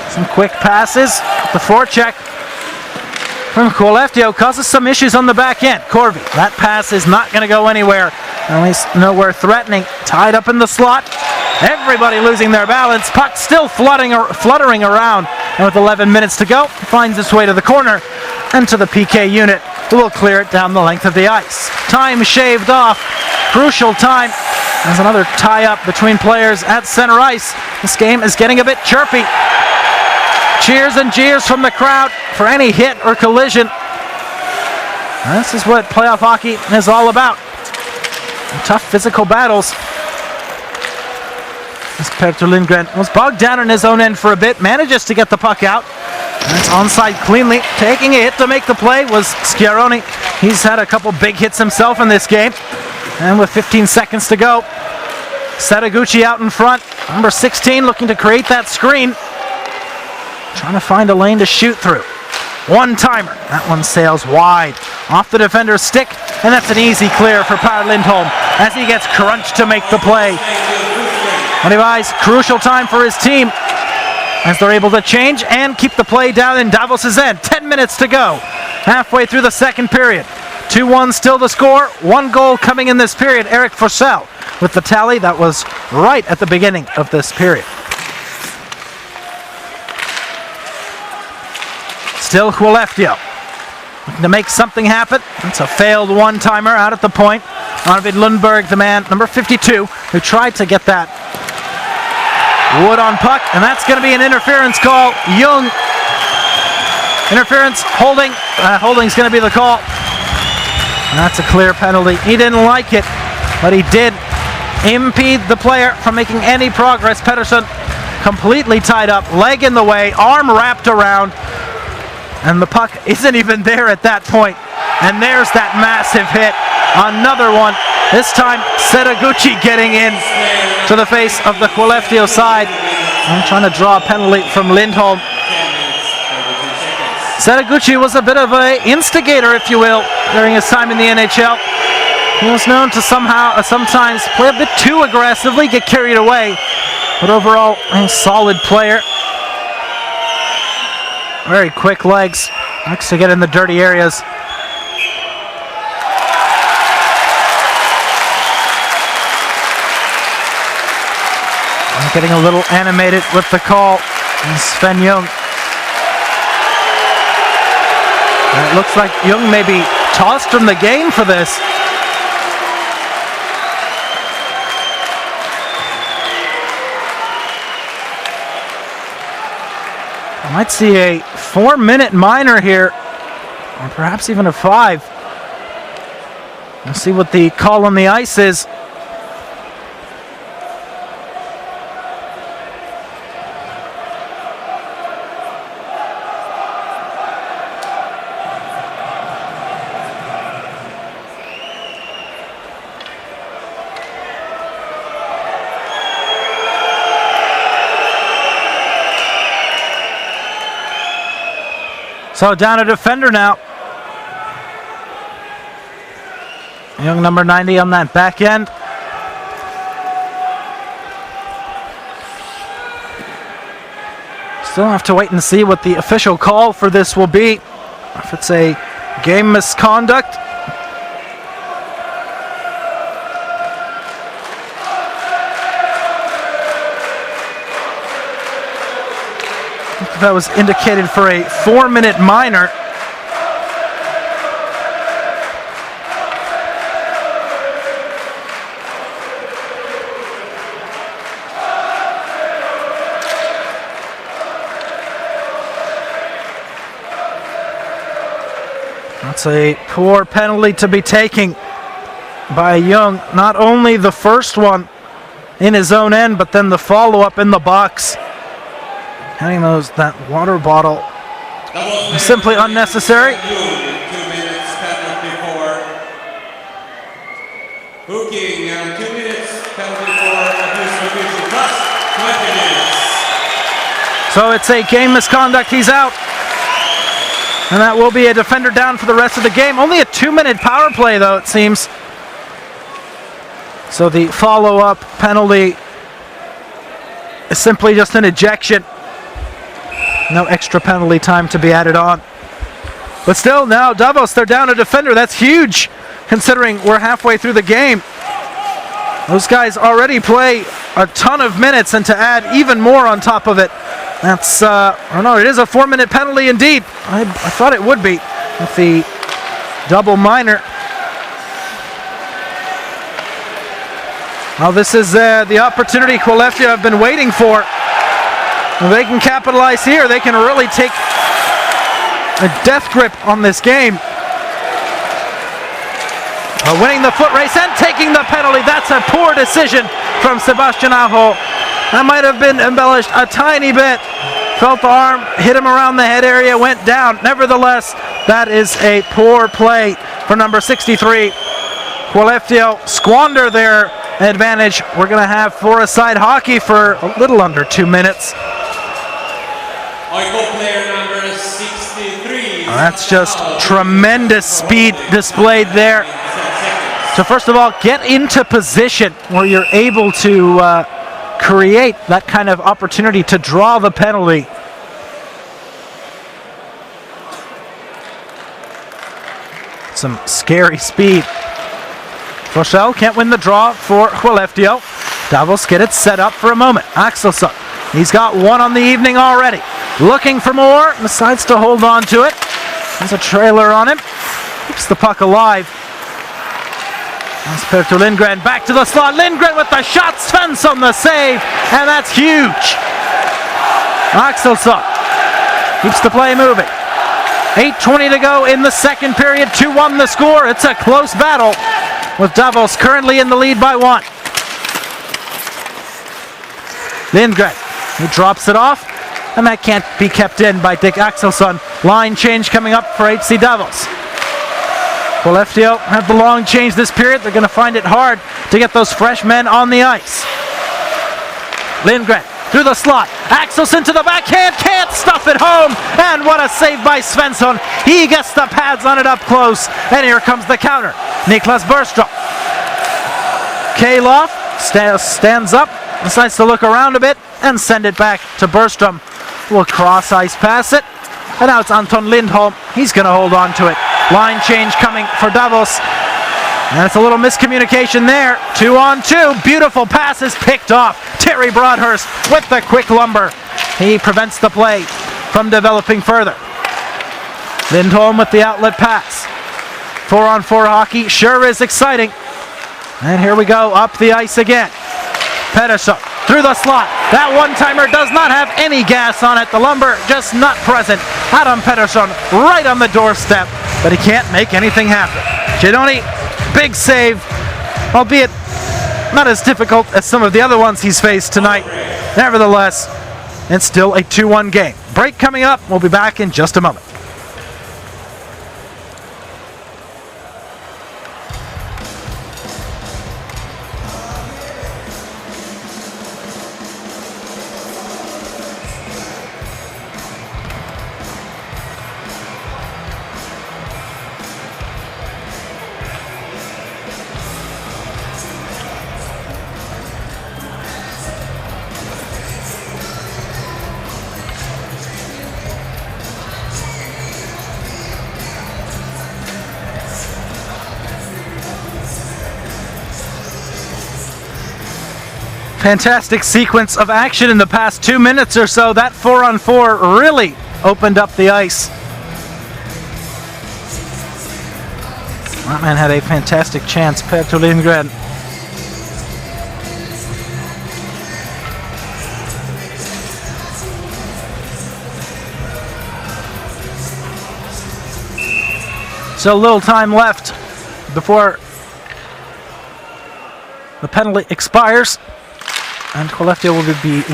A: Some quick passes. The forecheck from Skellefteå causes some issues on the back end. Corvi, that pass is not going to go anywhere. At least nowhere threatening. Tied up in the slot. Everybody losing their balance. Puck still fluttering around. And with 11 minutes to go, finds its way to the corner and to the PK unit, who will clear it down the length of the ice. time shaved off. Crucial time. There's another tie-up between players at center ice. This game is getting a bit chirpy. Cheers and jeers from the crowd for any hit or collision. This is what playoff hockey is all about. Tough physical battles. As Peter Lindgren was bogged down in his own end for a bit, manages to get the puck out. That's onside cleanly. Taking a hit to make the play was Schiaroni. He's had a couple big hits himself in this game. And with 15 seconds to go, Setaguchi out in front. Number 16 looking to create that screen. Trying to find a lane to shoot through. One-timer. That one sails wide. Off the defender's stick. And that's an easy clear for Per Lindholm as he gets crunched to make the play. Anyways, crucial time for his team as they're able to change and keep the play down in Davos' end. 10 minutes to go. Halfway through the second period. 2-1 still the score. One goal coming in this period. Eric Forsell with the tally that was right at the beginning of this period. Still Skellefteå looking to make something happen. It's a failed one-timer out at the point. Arvid Lundberg, the man, number 52, who tried to get that wood on puck, and that's going to be an interference call. Young. Interference, holding. Holding's going to be the call. And that's a clear penalty. He didn't like it, but he did impede the player from making any progress. Pettersson completely tied up, leg in the way, arm wrapped around, and the puck isn't even there at that point. And there's that massive hit. Another one. This time, Setaguchi getting in to the face of the Skellefteå side. I'm trying to draw a penalty from Lindholm. Setaguchi was a bit of an instigator, if you will, during his time in the NHL. He was known to sometimes play a bit too aggressively, get carried away. But overall, a solid player. Very quick legs. Likes to get in the dirty areas. I'm getting a little animated with the call. And Sven Young. And it looks like Young may be tossed from the game for this. I might see a 4-minute minor here, or perhaps even a 5. We'll see what the call on the ice is. So down a defender now. Young number 90 on that back end. Still have to wait and see what the official call for this will be. If it's a game misconduct. That was indicated for a 4-minute minor. That's a poor penalty to be taken by Young. Not only the first one in his own end, but then the follow-up in the box. Handing that water bottle is simply unnecessary.
B: 2 minutes penalty for hooking and 2 minutes penalty for abuse of official plus 20 minutes.
A: So it's a game misconduct. He's out. And that will be a defender down for the rest of the game. Only a 2-minute power play, though, it seems. So the follow-up penalty is simply just an ejection. No extra penalty time to be added on. But still, now Davos, they're down a defender. That's huge, considering we're halfway through the game. Those guys already play a ton of minutes, and to add even more on top of it, that's, oh no, it is a 4-minute penalty indeed. I thought it would be with the double minor. Well, this is the opportunity Skellefteå have been waiting for. If they can capitalize here, they can really take a death grip on this game. Winning the foot race and taking the penalty. That's a poor decision from Sebastian Aho. That might have been embellished a tiny bit. Felt the arm, hit him around the head area, went down. Nevertheless, that is a poor play for number 63. Skellefteå squander their advantage. We're going to have four-a-side hockey for a little under 2 minutes.
B: AIK player number 63.
A: That's just tremendous speed displayed there. So first of all, get into position where you're able to create that kind of opportunity to draw the penalty. Some scary speed. Rochelle can't win the draw for Skellefteå. Davos get it set up for a moment. Axelsson, he's got one on the evening already. Looking for more, decides to hold on to it. There's a trailer on him. Keeps the puck alive. That's Perttu Lindgren back to the slot. Lindgren with the shot. Svensson the save. And that's huge. Axelsson keeps the play moving. 8:20 to go in the second period. 2-1 the score. It's a close battle with Davos currently in the lead by 1. Lindgren, he drops it off. And that can't be kept in by Dick Axelsson. Line change coming up for HC Davos. Skellefteå have the long change this period. They're going to find it hard to get those fresh men on the ice. Lindgren through the slot. Axelsson to the backhand. Can't stuff it home. And what a save by Svensson. He gets the pads on it up close. And here comes the counter. Niklas Bergström. Kalof stands up. Decides to look around a bit and send it back to Bergström. Will cross ice pass it. And now it's Anton Lindholm. He's going to hold on to it. Line change coming for Davos. And it's a little miscommunication there. 2-on-2. Beautiful passes picked off. Terry Broadhurst with the quick lumber. He prevents the play from developing further. Lindholm with the outlet pass. 4-on-4 hockey sure is exciting. And here we go, up the ice again. Pettersson through the slot. That one-timer does not have any gas on it. The lumber just not present. Adam Pettersson right on the doorstep, but he can't make anything happen. Giannoni, big save, albeit not as difficult as some of the other ones he's faced tonight. Nevertheless, it's still a 2-1 game. Break coming up. We'll be back in just a moment. Fantastic sequence of action in the past 2 minutes or so. That 4-on-4 really opened up the ice. That man had a fantastic chance, Perttu Lindgren. So little time left before the penalty expires. And Skellefteå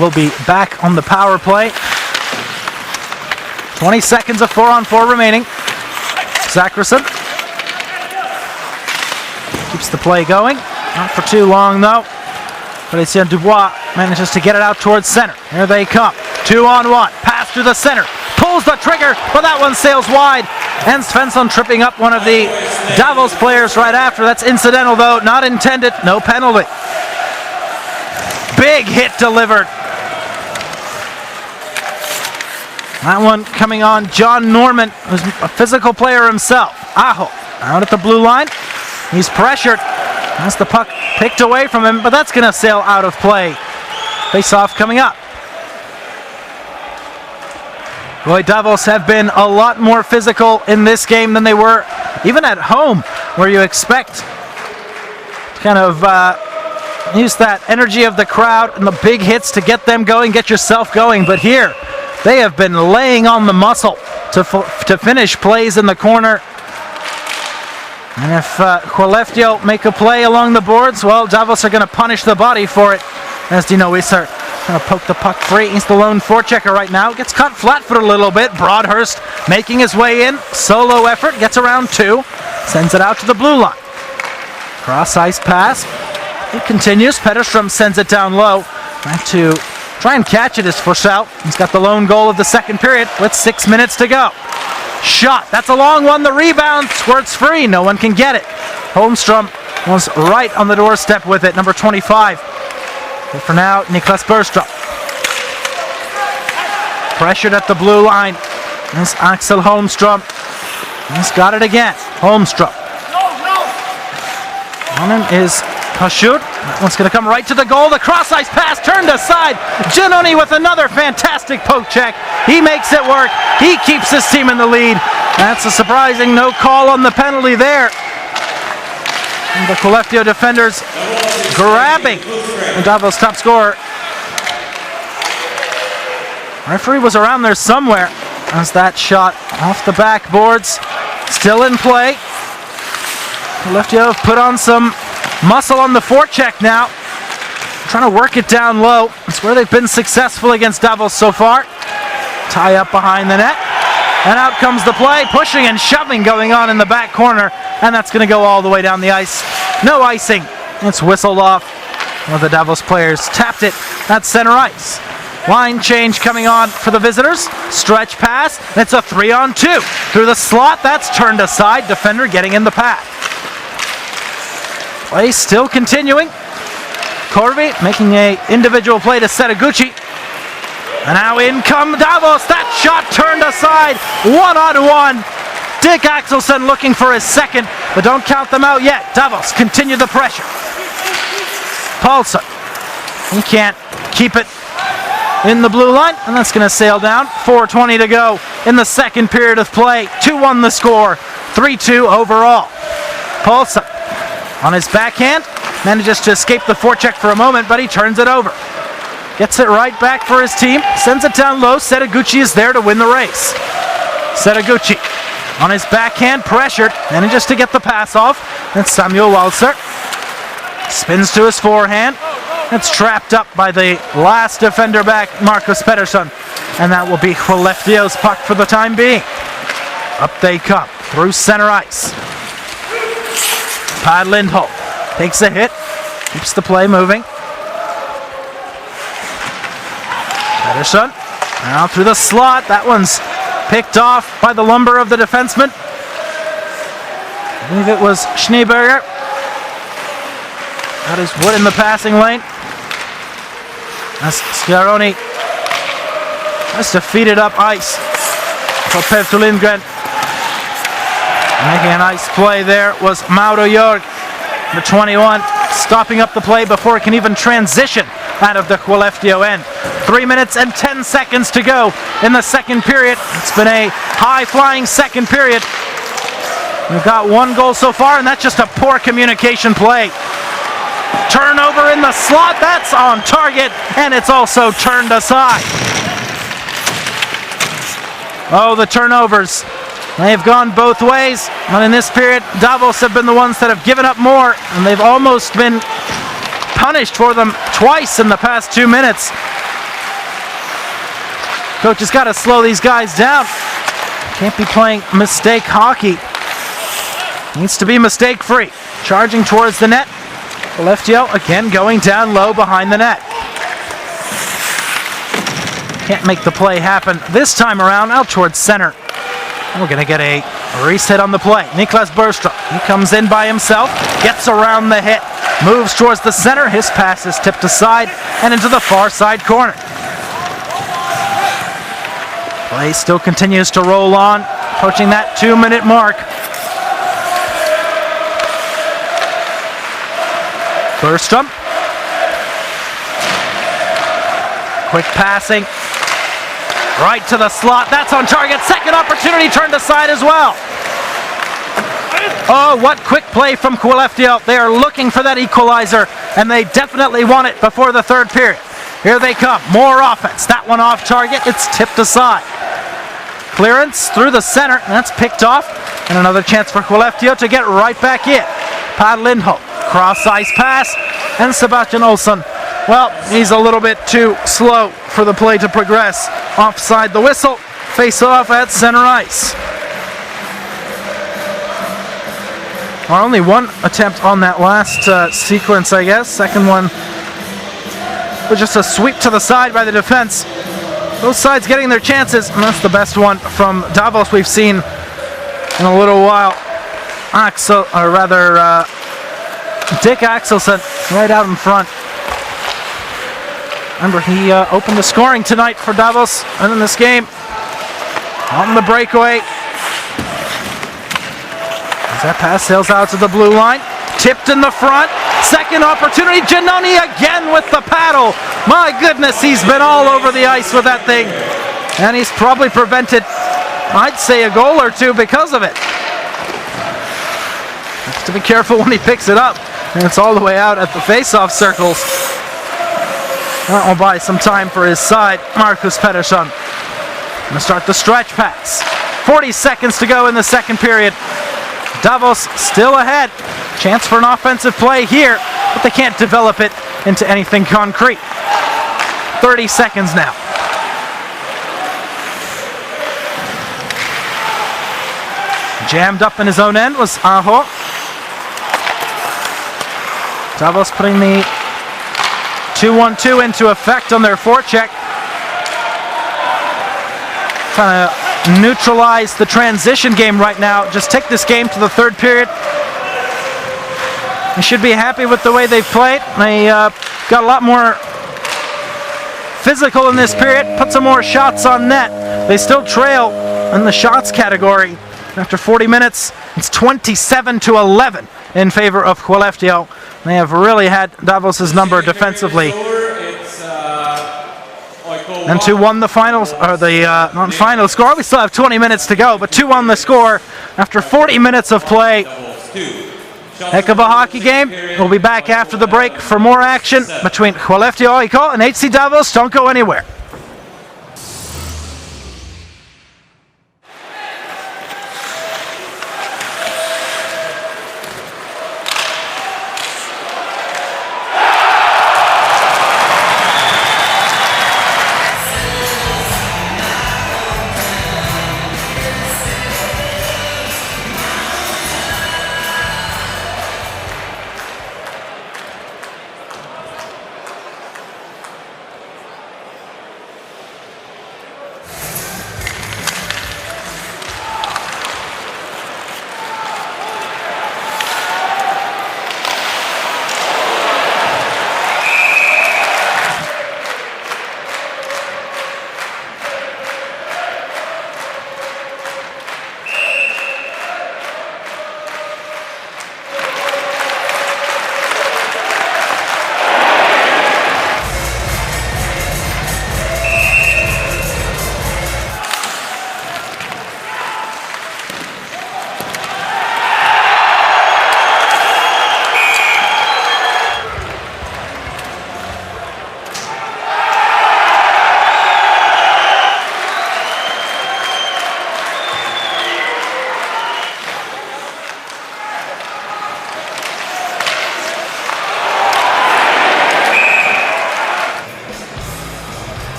A: will be back on the power play. 20 seconds of 4-on-4 remaining. Zachrisson keeps the play going. Not for too long though. But Etienne Dubois manages to get it out towards center. Here they come. 2-on-1. Pass through the center. Pulls the trigger, but that one sails wide. And Svensson tripping up one of the Davos players right after. That's incidental though, not intended. No penalty. Big hit delivered. That one coming on John Norman, who's a physical player himself. Aho out at the blue line. He's pressured. That's the puck picked away from him, but that's going to sail out of play. Face-off coming up. Boy, Davos have been a lot more physical in this game than they were even at home, where you expect kind of use that energy of the crowd and the big hits to get them going, get yourself going. But here, they have been laying on the muscle to finish plays in the corner. And if Skellefteå make a play along the boards, well, Davos are going to punish the body for it. As Dino Wisser going to poke the puck free. He's the lone forechecker right now. Gets caught flat-footed a little bit. Broadhurst making his way in. Solo effort. Gets around two. Sends it out to the blue line. Cross-ice pass. It continues. Petterstrom sends it down low. Back to try and catch it is Forsell. He's got the lone goal of the second period with 6 minutes to go. Shot. That's a long one. The rebound squirts free. No one can get it. Holmstrom was right on the doorstep with it. Number 25. But for now, Niklas Bergström. Pressured at the blue line. There's Axel Holmstrom. He's got it again. Holmstrom. On him is Kashur. That one's going to come right to the goal. The cross-ice pass turned aside. Giannoni with another fantastic poke check. He makes it work. He keeps his team in the lead. That's a surprising no call on the penalty there. And the Skellefteå defenders grabbing the Davos top scorer. Referee was around there somewhere as that shot off the backboards. Still in play. Skellefteå have put on some muscle on the forecheck now. Trying to work it down low. It's where they've been successful against Davos so far. Tie up behind the net. And out comes the play. Pushing and shoving going on in the back corner. And that's going to go all the way down the ice. No icing. It's whistled off. One of the Davos players tapped it at center ice. Line change coming on for the visitors. Stretch pass. It's a 3-on-2. Through the slot. That's turned aside. Defender getting in the path. Play still continuing. Corvi making an individual play to Setaguchi. And now in come Davos. That shot turned aside. 1-on-1. Dick Axelsson looking for his second, but don't count them out yet. Davos continue the pressure. Paulson. He can't keep it in the blue line, and that's going to sail down. 4:20 to go in the second period of play. 2-1 the score. 3-2 overall. Paulson on his backhand. Manages to escape the forecheck for a moment, but he turns it over. Gets it right back for his team. Sends it down low. Setaguchi is there to win the race. Setaguchi on his backhand, pressured. Manages to get the pass off. That's Samuel Walser. Spins to his forehand. It's trapped up by the last defender back, Marcus Pettersson. And that will be Skellefteå's puck for the time being. Up they come through center ice. Pad Lindholm takes a hit. Keeps the play moving. Pettersson now through the slot. That one's picked off by the lumber of the defenseman. I believe it was Schneeberger. Got his wood in the passing lane. As Scaroni tries to feed it up ice for Peter Lindgren. Making a nice play there was Mauro Jorg, the 21, stopping up the play before it can even transition out of the Skellefteå end. 3 minutes and 10 seconds to go in the second period. It's been a high-flying second period. We've got one goal so far, and that's just a poor communication play. Turnover in the slot, that's on target, and it's also turned aside. Oh, the turnovers. They've gone both ways, but in this period, Davos have been the ones that have given up more, and they've almost been punished for them twice in the past 2 minutes. Coach has got to slow these guys down. Can't be playing mistake hockey. Needs to be mistake-free. Charging towards the net. Skellefteå again going down low behind the net. Can't make the play happen this time around. Out towards center. We're going to get a reset on the play. Niklas Bergström. He comes in by himself. Gets around the hit. Moves towards the center. His pass is tipped aside and into the far side corner. Play still continues to roll on. Approaching that 2-minute mark. Bergström. Quick passing. Right to the slot. That's on target. Second opportunity turned aside as well. Oh, what quick play from Skellefteå. They are looking for that equalizer, and they definitely want it before the third period. Here they come. More offense. That one off target. It's tipped aside. Clearance through the center. That's picked off. And another chance for Skellefteå to get right back in. Per Lindholm. Cross-ice pass. And Sebastian Olsson. Well, he's a little bit too slow for the play to progress. Offside the whistle. Face-off at center ice. Only one attempt on that last sequence, I guess. Second one was just a sweep to the side by the defense. Both sides getting their chances, and that's the best one from Davos we've seen in a little while. Dick Axelsson right out in front. Remember, he opened the scoring tonight for Davos and in this game. On the breakaway. As that pass sails out to the blue line. Tipped in the front. Second opportunity. Giannoni again with the paddle. My goodness, he's been all over the ice with that thing. And he's probably prevented, I'd say, a goal or two because of it. Has to be careful when he picks it up. And it's all the way out at the face-off circles. That will buy some time for his side. Marcus Pettersson. Going to start the stretch pass. 40 seconds to go in the second period. Davos still ahead. Chance for an offensive play here, but they can't develop it into anything concrete. 30 seconds now. Jammed up in his own end was Aho. Davos putting the 2-1-2 into effect on their forecheck. Trying to neutralize the transition game right now. Just take this game to the third period. They should be happy with the way they've played. They got a lot more physical in this period. Put some more shots on net. They still trail in the shots category. After 40 minutes, it's 27-11 in favor of Skellefteå. They have really had Davos' number defensively. And 2-1 the finals, or the not final score. We still have 20 minutes to go, but 2-1 the score after 40 minutes of play. Heck of a hockey game. We'll be back after the break for more action between Skellefteå AIK and HC Davos. Don't go anywhere.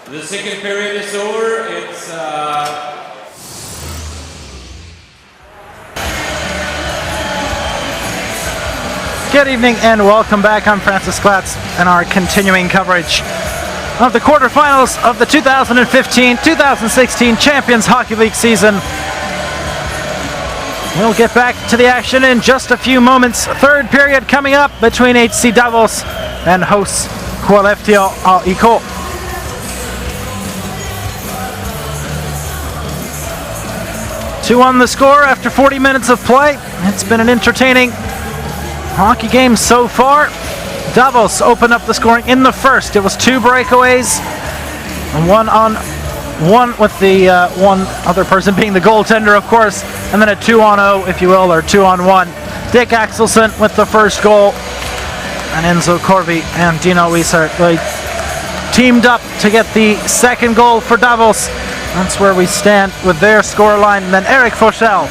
B: The second period is over. It's
A: Good evening and welcome back. I'm Francis Glatz and our continuing coverage of the quarterfinals of the 2015-2016 Champions Hockey League season. We'll get back to the action in just a few moments. Third period coming up between HC Davos and hosts Skellefteå AIK. Two on the score after 40 minutes of play. It's been an entertaining hockey game so far. Davos opened up the scoring in the first. It was two breakaways, and 1-on-1 with the one other person being the goaltender, of course, and then a 2-on-0, if you will, or 2-on-1. Dick Axelsson with the first goal, and Enzo Corvi and Dino Wieser, they teamed up to get the second goal for Davos. That's where we stand with their scoreline. And then Eric Forsell,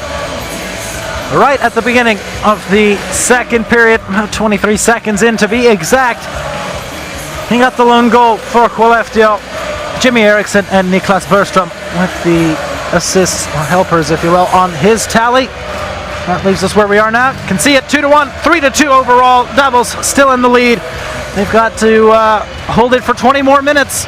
A: right at the beginning of the second period, 23 seconds in to be exact, he got the lone goal for Skellefteå. Jimmy Eriksson and Niklas Bergström with the assists, or helpers if you will, on his tally. That leaves us where we are now. You can see it 2-1, 3-2 overall. Davos still in the lead. They've got to hold it for 20 more minutes.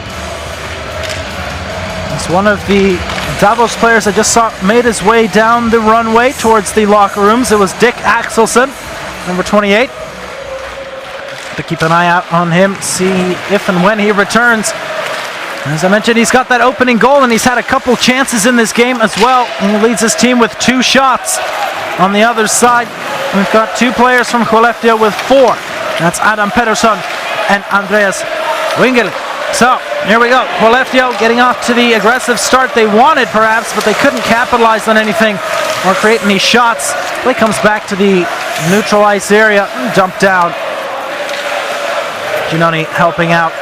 A: It's one of the Davos players I just saw made his way down the runway towards the locker rooms. It was Dick Axelsson, number 28. To keep an eye out on him, see if and when he returns. As I mentioned, he's got that opening goal, and he's had a couple chances in this game as well. And he leads his team with 2 shots. On the other side, we've got 2 players from Skellefteå with 4. That's Adam Pettersson and Andreas Wingeli. So, here we go. Skellefteå getting off to the aggressive start they wanted, perhaps, but they couldn't capitalize on anything or create any shots. Play comes back to the neutral ice area and dumped down. Giannoni helping out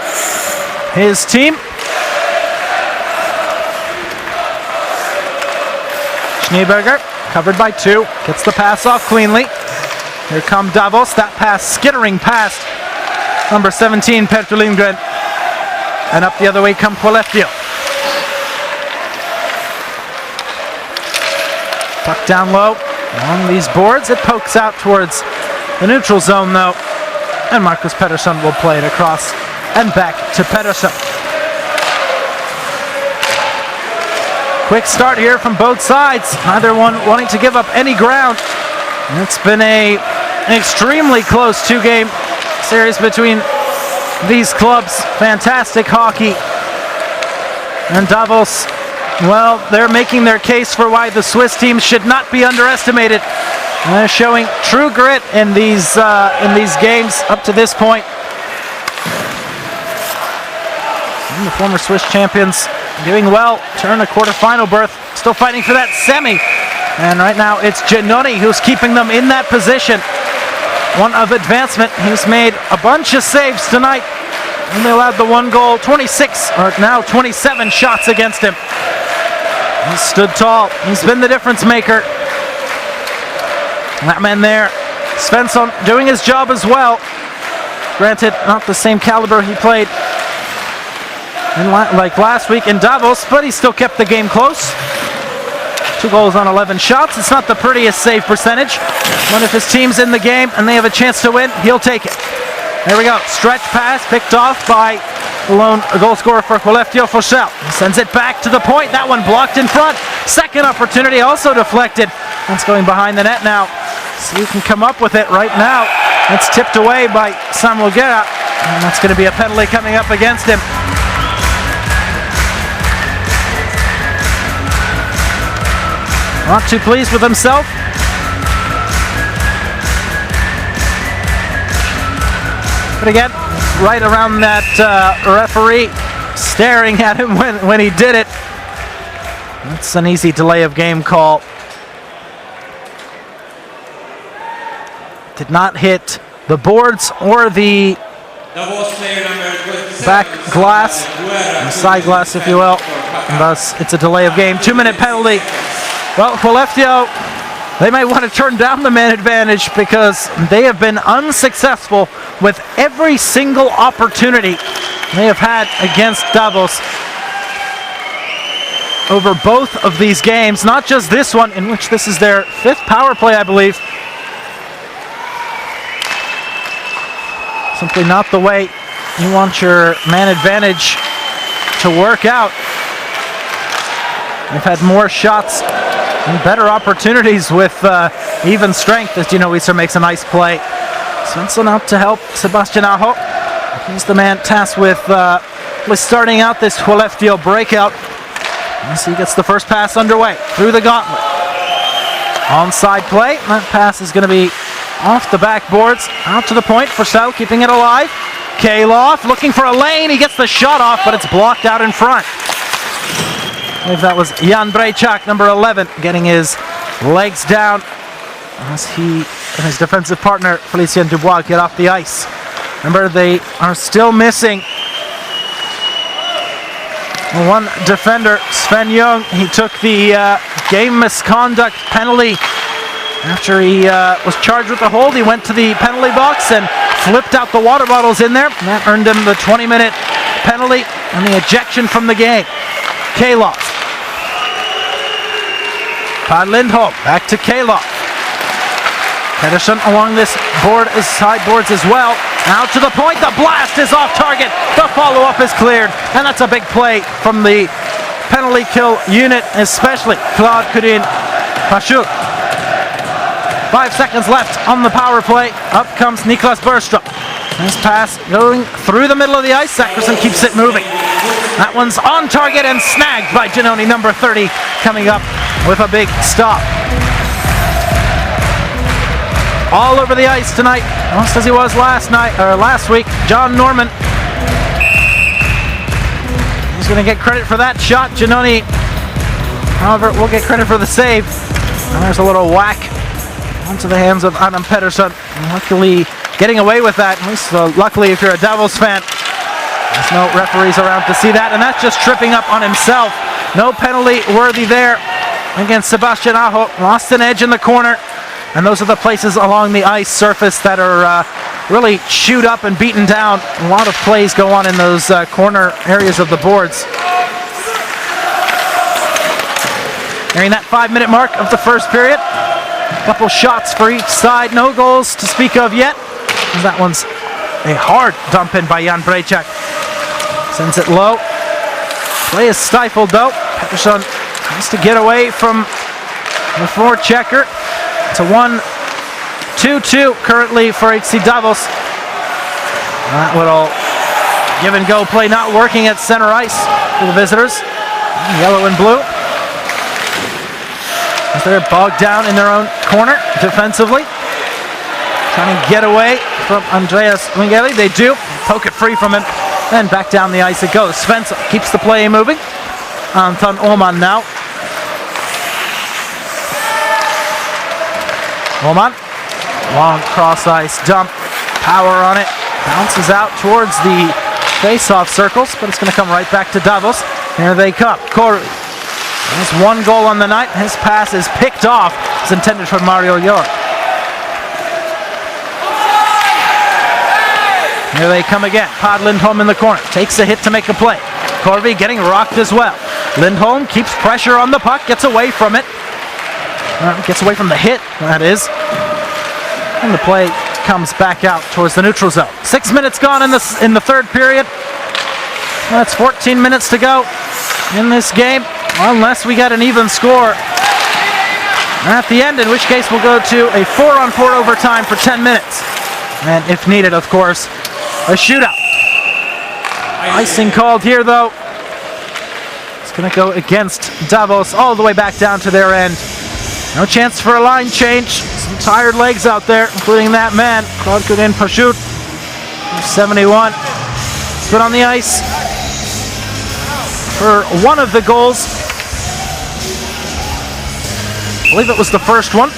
A: his team. Schneeberger, covered by 2, gets the pass off cleanly. Here come Davos, that pass skittering past number 17, Perttu Lindgren. And up the other way come Skellefteå. Puck down low on these boards. It pokes out towards the neutral zone though. And Marcus Pettersson will play it across and back to Pettersson. Quick start here from both sides. Neither one wanting to give up any ground. And it's been an extremely close 2-game series between these clubs. Fantastic hockey. And Davos, well, they're making their case for why the Swiss teams should not be underestimated. And they're showing true grit in these games up to this point. And the former Swiss champions doing well, turn a quarterfinal berth, still fighting for that semi. And right now it's Giannoni who's keeping them in that position. One of advancement. He's made a bunch of saves tonight. Only allowed the 1 goal, 26, or now 27 shots against him. He stood tall. He's been the difference maker. That man there, Svensson, doing his job as well. Granted, not the same caliber he played like last week in Davos, but he still kept the game close. 2 goals on 11 shots. It's not the prettiest save percentage, but if his team's in the game and they have a chance to win, he'll take it. There we go. Stretch pass picked off by the lone goal scorer for Skellefteå, Forsell. He sends it back to the point. That one blocked in front. Second opportunity also deflected. That's going behind the net now. So he can come up with it right now. It's tipped away by Samuel Guerra, and that's going to be a penalty coming up against him. Not too pleased with himself. But again, right around that referee, staring at him when he did it. That's an easy delay of game call. Did not hit the boards or the back glass, the side glass if you will. And thus it's a delay of game. 2-minute penalty. Well, Skellefteå, they might want to turn down the man advantage because they have been unsuccessful with every single opportunity they have had against Davos over both of these games, not just this one, in which this is their 5th power play, I believe. Simply not the way you want your man advantage to work out. They've had more shots and better opportunities with even strength, as Genoese makes a nice play. Svensson out to help Sebastian Aho. He's the man tasked with starting out this Skellefteå breakout. As he gets the first pass underway through the gauntlet. Onside play. That pass is going to be off the backboards. Out to the point for Sell, keeping it alive. Kaloff looking for a lane. He gets the shot off, but it's blocked out in front. I believe that was Jan Brejčák, number 11, getting his legs down as he and his defensive partner, Felicien Dubois, get off the ice. Remember, they are still missing one defender, Sven Young. He took the game misconduct penalty after he was charged with the hold. He went to the penalty box and flipped out the water bottles in there. And that earned him the 20-minute penalty and the ejection from the game. Kaloff. Pod Lindholm, back to Kaloff. Pedersen along this board, his sideboards as well. Out to the point, the blast is off target. The follow-up is cleared, and that's a big play from the penalty kill unit, especially Claude Coutin-Pachut. 5 seconds left on the power play. Up comes Niklas Bergström. Nice pass going through the middle of the ice. Zackerson keeps it moving. That one's on target and snagged by Giannone, number 30, coming up with a big stop. All over the ice tonight, almost as he was last week. John Norman. He's going to get credit for that shot. Giannone, however, will get credit for the save. And there's a little whack onto the hands of Adam Pedersen. Luckily, getting away with that. At least, luckily, if you're a Davos fan, there's no referees around to see that. And that's just tripping up on himself. No penalty worthy there against Sebastian Aho. Lost an edge in the corner. And those are the places along the ice surface that are really chewed up and beaten down. A lot of plays go on in those corner areas of the boards. Nearing that 5-minute mark of the first period. A couple shots for each side. No goals to speak of yet. That one's a hard dump in by Jan Brejčák. Sends it low. Play is stifled though. Pedersen has to get away from the forechecker. It's a 1-2-2 currently for HC Davos. That little give and go play not working at center ice for the visitors. Yellow and blue. As they're bogged down in their own corner defensively. Trying to get away from Andreas Wingeli. They do. Poke it free from him. Then back down the ice it goes. Svensson keeps the play moving. Anton Åhman now. Åhman, long cross ice dump, power on it, bounces out towards the face-off circles, but it's going to come right back to Davos. Here they come. Koru. There's one goal on the night. His pass is picked off. It's intended for Mario York. Here they come again. Pod Lindholm in the corner. Takes a hit to make a play. Corvi getting rocked as well. Lindholm keeps pressure on the puck, gets away from it. Gets away from the hit, that is. And the play comes back out towards the neutral zone. 6 minutes gone in the third period. That's 14 minutes to go in this game, unless we get an even score at the end, in which case we'll go to a 4-on-4 overtime for 10 minutes. And if needed, of course, a shootout. Icing called here, though. It's going to go against Davos all the way back down to their end. No chance for a line change. Some tired legs out there, including that man, Claude Coutin-Pachut, 71. Stood on the ice for one of the goals. I believe it was the first one.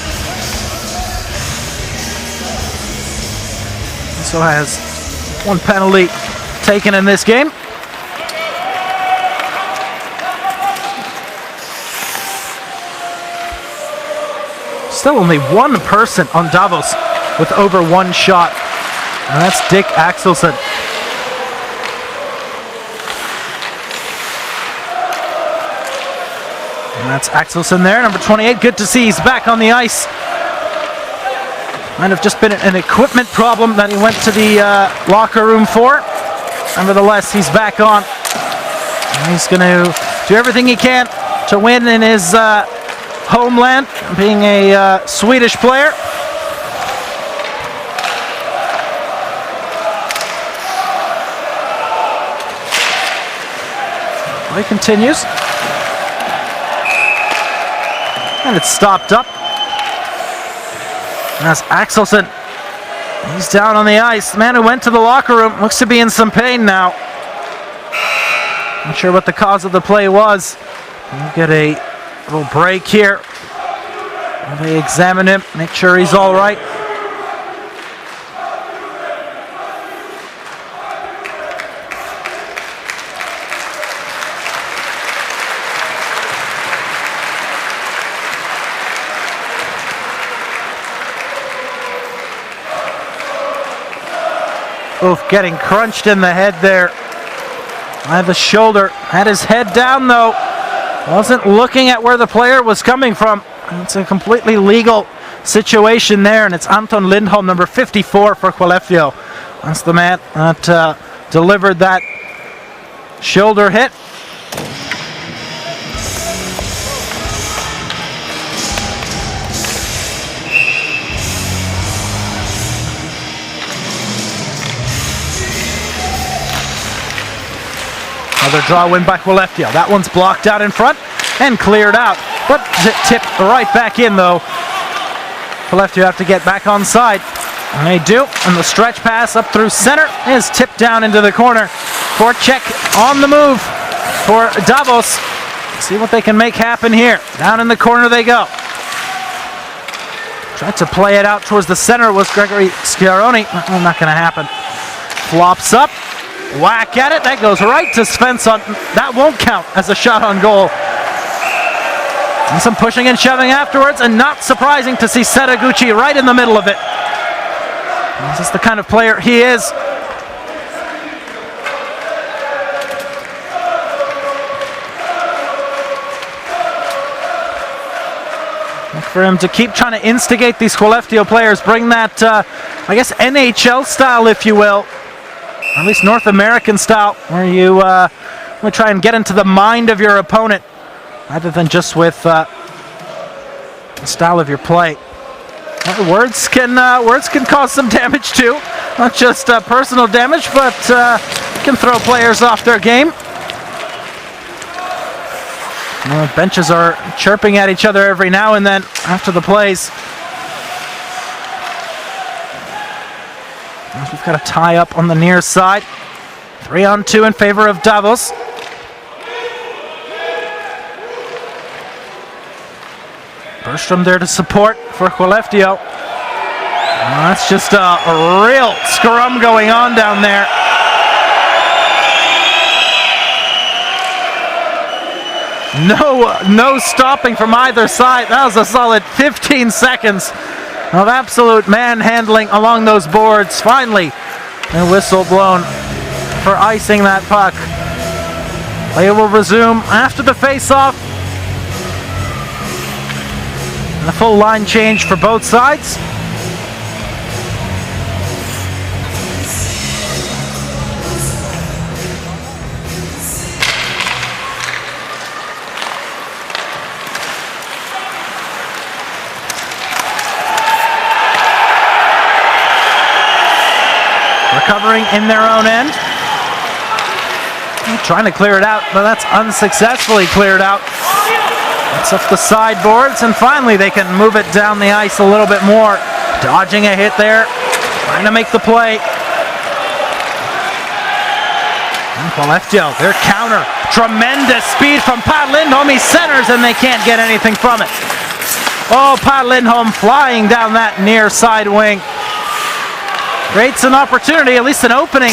A: Also has one penalty taken in this game. Still only one person on Davos with over one shot, and that's Dick Axelsson. And that's Axelsson there, number 28. Good to see he's back on the ice. Might have just been an equipment problem that he went to the locker room for. Nevertheless, he's back on. And he's going to do everything he can to win in his homeland, being a Swedish player. Play continues. And it's stopped up. And that's Axelson. He's down on the ice. The man who went to the locker room looks to be in some pain now. Not sure what the cause of the play was. We'll get a little break here. They examine him, make sure he's all right. Oof, getting crunched in the head there by the shoulder. Had his head down though. Wasn't looking at where the player was coming from. It's a completely legal situation there, and it's Anton Lindholm, number 54 for Skellefteå. That's the man that delivered that shoulder hit. Another draw win by Skellefteå. That one's blocked out in front and cleared out, but tipped right back in though. Skellefteå have to get back on side. And they do, and the stretch pass up through center is tipped down into the corner. Forecheck on the move for Davos. See what they can make happen here. Down in the corner they go. Tried to play it out towards the center was Gregory Schiaroni. Not going to happen. Flops up. Whack at it. That goes right to Svensson. That won't count as a shot on goal. And some pushing and shoving afterwards, and not surprising to see Setaguchi right in the middle of it. This is the kind of player he is. Look for him to keep trying to instigate these Skellefteå players, bring that, I guess, NHL style, if you will. Or at least North American style, where you try and get into the mind of your opponent, rather than just with the style of your play. Words can cause some damage too, not just personal damage, but can throw players off their game. The benches are chirping at each other every now and then after the plays. We've got a tie up on the near side. 3-on-2 in favor of Davos. Bergstrom there to support for Skellefteå. That's just a real scrum going on down there. No stopping from either side. That was a solid 15 seconds of absolute manhandling along those boards. Finally, a whistle blown for icing that puck. Play will resume after the face-off. And a full line change for both sides. Recovering in their own end. Trying to clear it out, but that's unsuccessfully cleared out. It's up the sideboards, and finally they can move it down the ice a little bit more. Dodging a hit there, trying to make the play. And Skellefteå, their counter. Tremendous speed from Pat Lindholm. He centers, and they can't get anything from it. Oh, Pat Lindholm flying down that near side wing. Creates an opportunity, at least an opening.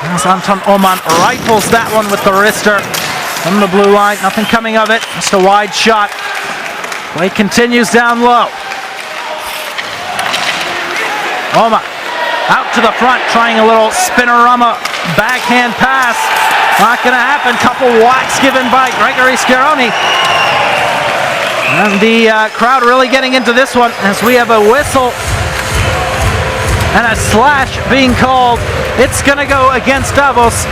A: As Anton Oman rifles that one with the wrister from the blue line. Nothing coming of it. Just a wide shot. Play continues down low. Oman out to the front, trying a little spinorama backhand pass. Not going to happen. Couple whacks given by Gregory Schiaroni. And the crowd really getting into this one as we have a whistle and a slash being called. It's going to go against Davos.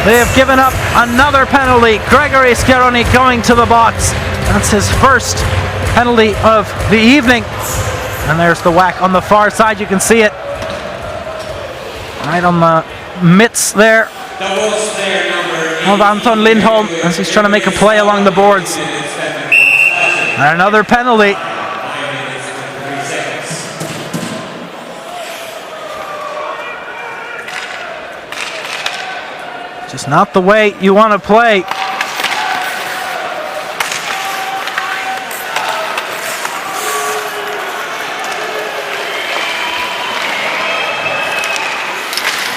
A: They have given up another penalty. Gregory Scaroni going to the box. That's his first penalty of the evening. And there's the whack on the far side. You can see it right on the mitts there of Anton Lindholm as he's trying to make a play along the boards. And another penalty. Just not the way you want to play.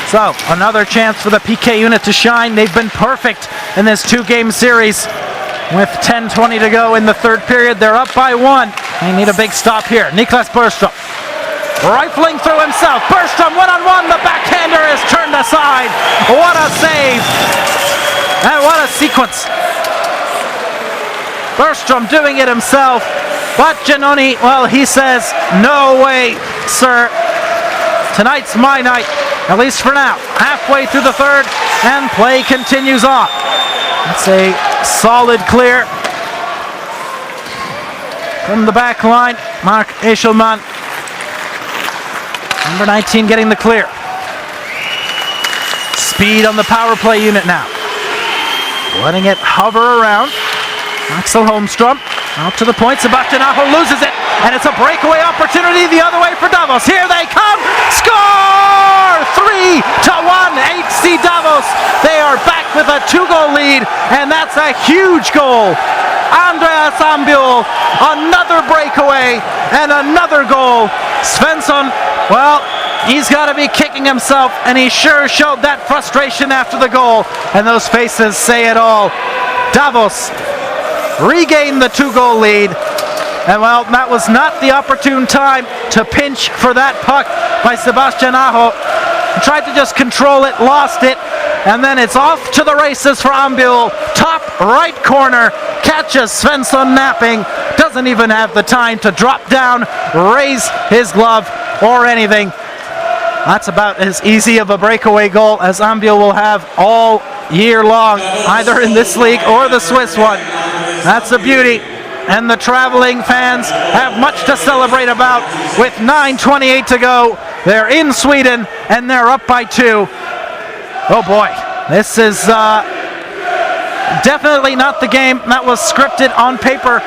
A: So, another chance for the PK unit to shine. They've been perfect in this two-game series. With 10:20 to go in the third period, they're up by one. They need a big stop here. Niklas Bergström rifling through himself. Bergström one-on-one. The backhander is turned aside. What a save. And what a sequence. Bergström doing it himself. But Giannoni, well, he says, no way, sir. Tonight's my night, at least for now. Halfway through the third, and play continues on. That's a solid clear from the back line. Mark Eschelman, number 19, getting the clear. Speed on the power play unit now. Letting it hover around. Axel Holmström out to the point. Sebastian Aho loses it, and it's a breakaway opportunity the other way for Davos. Here they come. Score! 3-1. HC Davos. They are back with a 2-goal lead, and that's a huge goal. Andreas Ambiol, another breakaway and another goal. Svensson, well, he's got to be kicking himself, and he sure showed that frustration after the goal, and those faces say it all. Davos regained the 2-goal lead, and well, that was not the opportune time to pinch for that puck by Sebastian Aho. He tried to just control it, lost it, and then it's off to the races for Ambiol. Top right corner, catches Svensson napping, doesn't even have the time to drop down, raise his glove, or anything. That's about as easy of a breakaway goal as Ambiol will have all year long, either in this league or the Swiss one. That's a beauty, and the traveling fans have much to celebrate about. With 9:28 to go, they're in Sweden, and they're up by 2. Oh boy, this is definitely not the game that was scripted on paper,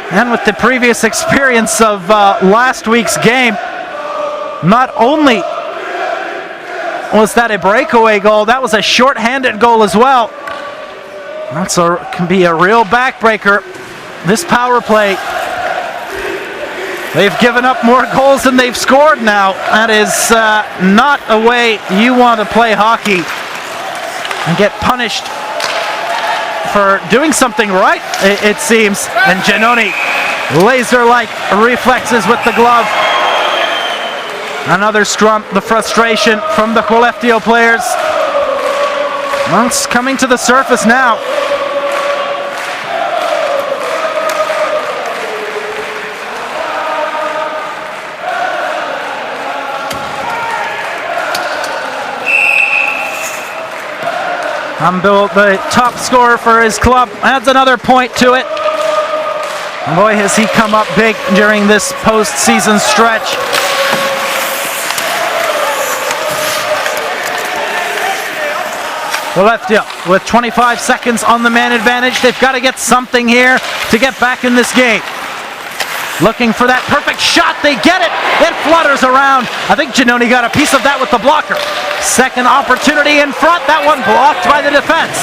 A: and with the previous experience of last week's game, not only was that a breakaway goal, that was a short-handed goal as well. Can be a real backbreaker. This power play, they've given up more goals than they've scored now. That is not a way you want to play hockey and get punished for doing something right, it seems. And Giannoni, laser-like reflexes with the glove. Another scrum, the frustration from the Skellefteå players. Well, it's coming to the surface now. Ambiol, the top scorer for his club, adds another point to it. And boy, has he come up big during this postseason stretch. Skellefteå with 25 seconds on the man advantage. They've got to get something here to get back in this game. Looking for that perfect shot. They get it. It flutters around. I think Giannoni got a piece of that with the blocker. Second opportunity in front. That one blocked by the defense.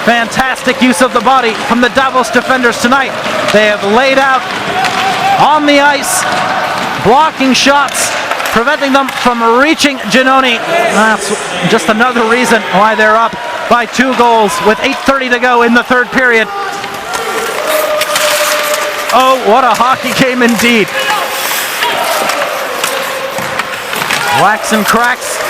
A: Fantastic use of the body from the Davos defenders tonight. They have laid out on the ice, blocking shots, preventing them from reaching Giannoni. That's just another reason why they're up by 2 goals with 8:30 to go in the third period. Oh, what a hockey game indeed. Whacks and cracks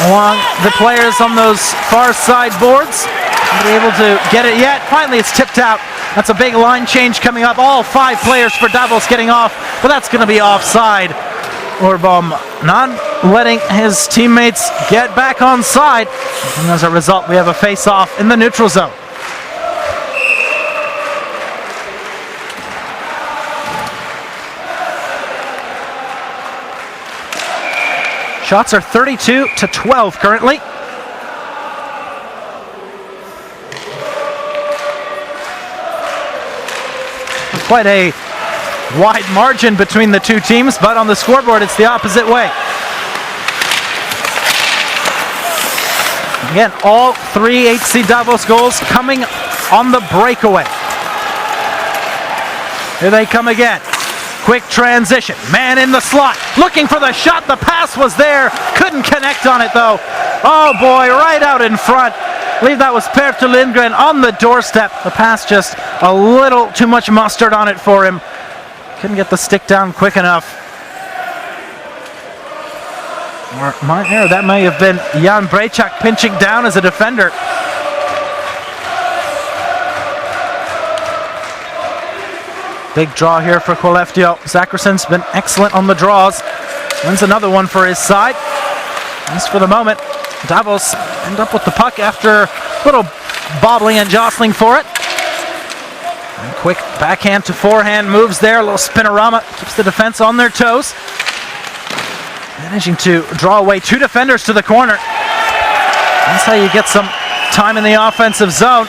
A: along the players on those far side boards. Not be able to get it yet. Finally, it's tipped out That's a big line change coming up. All 5 players for Davos getting off, but that's going to be offside. Urbom not letting his teammates get back on side. And as a result, we have a face-off in the neutral zone. Shots are 32-12 currently. Quite a wide margin between the two teams, but on the scoreboard it's the opposite way. Again, all 3 HC Davos goals coming on the breakaway. Here they come again. Quick transition, man in the slot, looking for the shot, the pass was there, couldn't connect on it though. Oh boy, right out in front. I believe that was Perttu Lindgren on the doorstep. The pass just a little too much mustard on it for him. Couldn't get the stick down quick enough. Or my error, that may have been Jan Brejčak pinching down as a defender. Big draw here for Skellefteå. Zacharson's been excellent on the draws. Wins another one for his side. Just for the moment, Davos end up with the puck after a little bobbling and jostling for it. And quick backhand to forehand moves there. A little spinorama keeps the defense on their toes. Managing to draw away 2 defenders to the corner. That's how you get some time in the offensive zone.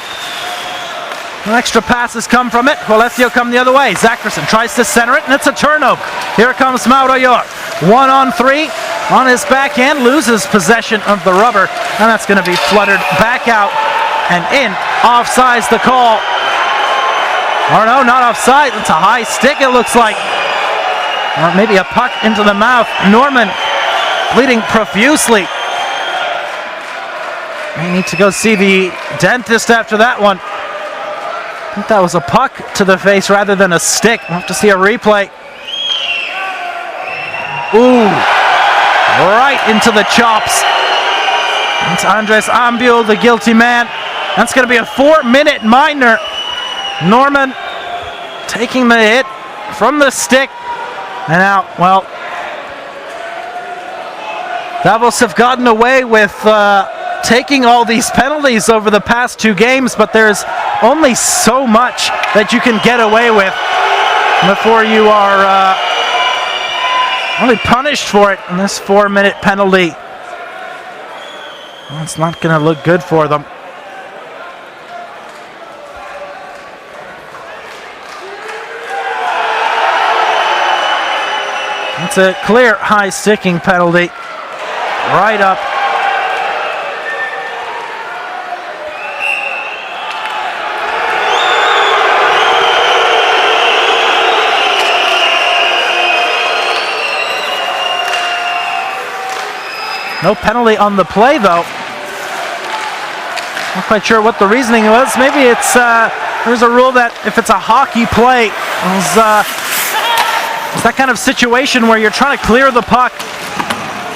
A: No extra passes come from it. Skellefteå come the other way. Zacharsson tries to center it, and it's a turnover. Here comes Mauro York. 1-on-3 on his backhand, loses possession of the rubber, and that's going to be fluttered back out and in. Offside's the call. Or no, not offside. It's a high stick, it looks like. Or maybe a puck into the mouth. Norman bleeding profusely. May need to go see the dentist after that one. I think that was a puck to the face rather than a stick. We'll have to see a replay. Ooh, right into the chops. It's Andres Ambiel, the guilty man. That's going to be a 4-minute minor. Norman taking the hit from the stick. And out, well, Davos have gotten away with taking all these penalties over the past 2 games, but there's only so much that you can get away with before you are only punished for it in this 4-minute penalty. Well, it's not going to look good for them. It's a clear high sticking penalty. Right up. No penalty on the play though. Not quite sure what the reasoning was. Maybe it's there's a rule that if it's a hockey play, it's that kind of situation where you're trying to clear the puck,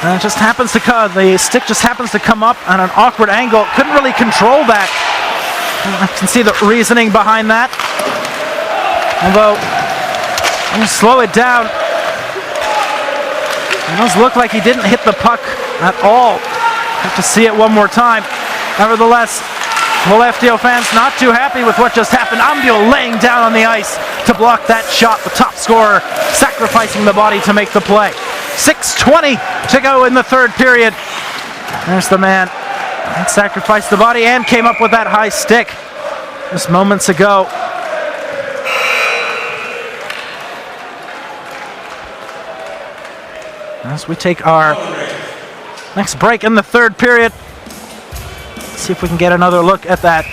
A: and it just happens to the stick just happens to come up at an awkward angle. Couldn't really control that. I can see the reasoning behind that. Although, I'm going to slow it down. It does look like he didn't hit the puck at all. Have to see it one more time. Nevertheless, Skellefteå fans not too happy with what just happened. Ambiel laying down on the ice to block that shot. The top scorer sacrificing the body to make the play. 6:20 to go in the 3rd period. There's the man that sacrificed the body and came up with that high stick just moments ago. As we take our next break in the 3rd period, let's see if we can get another look at that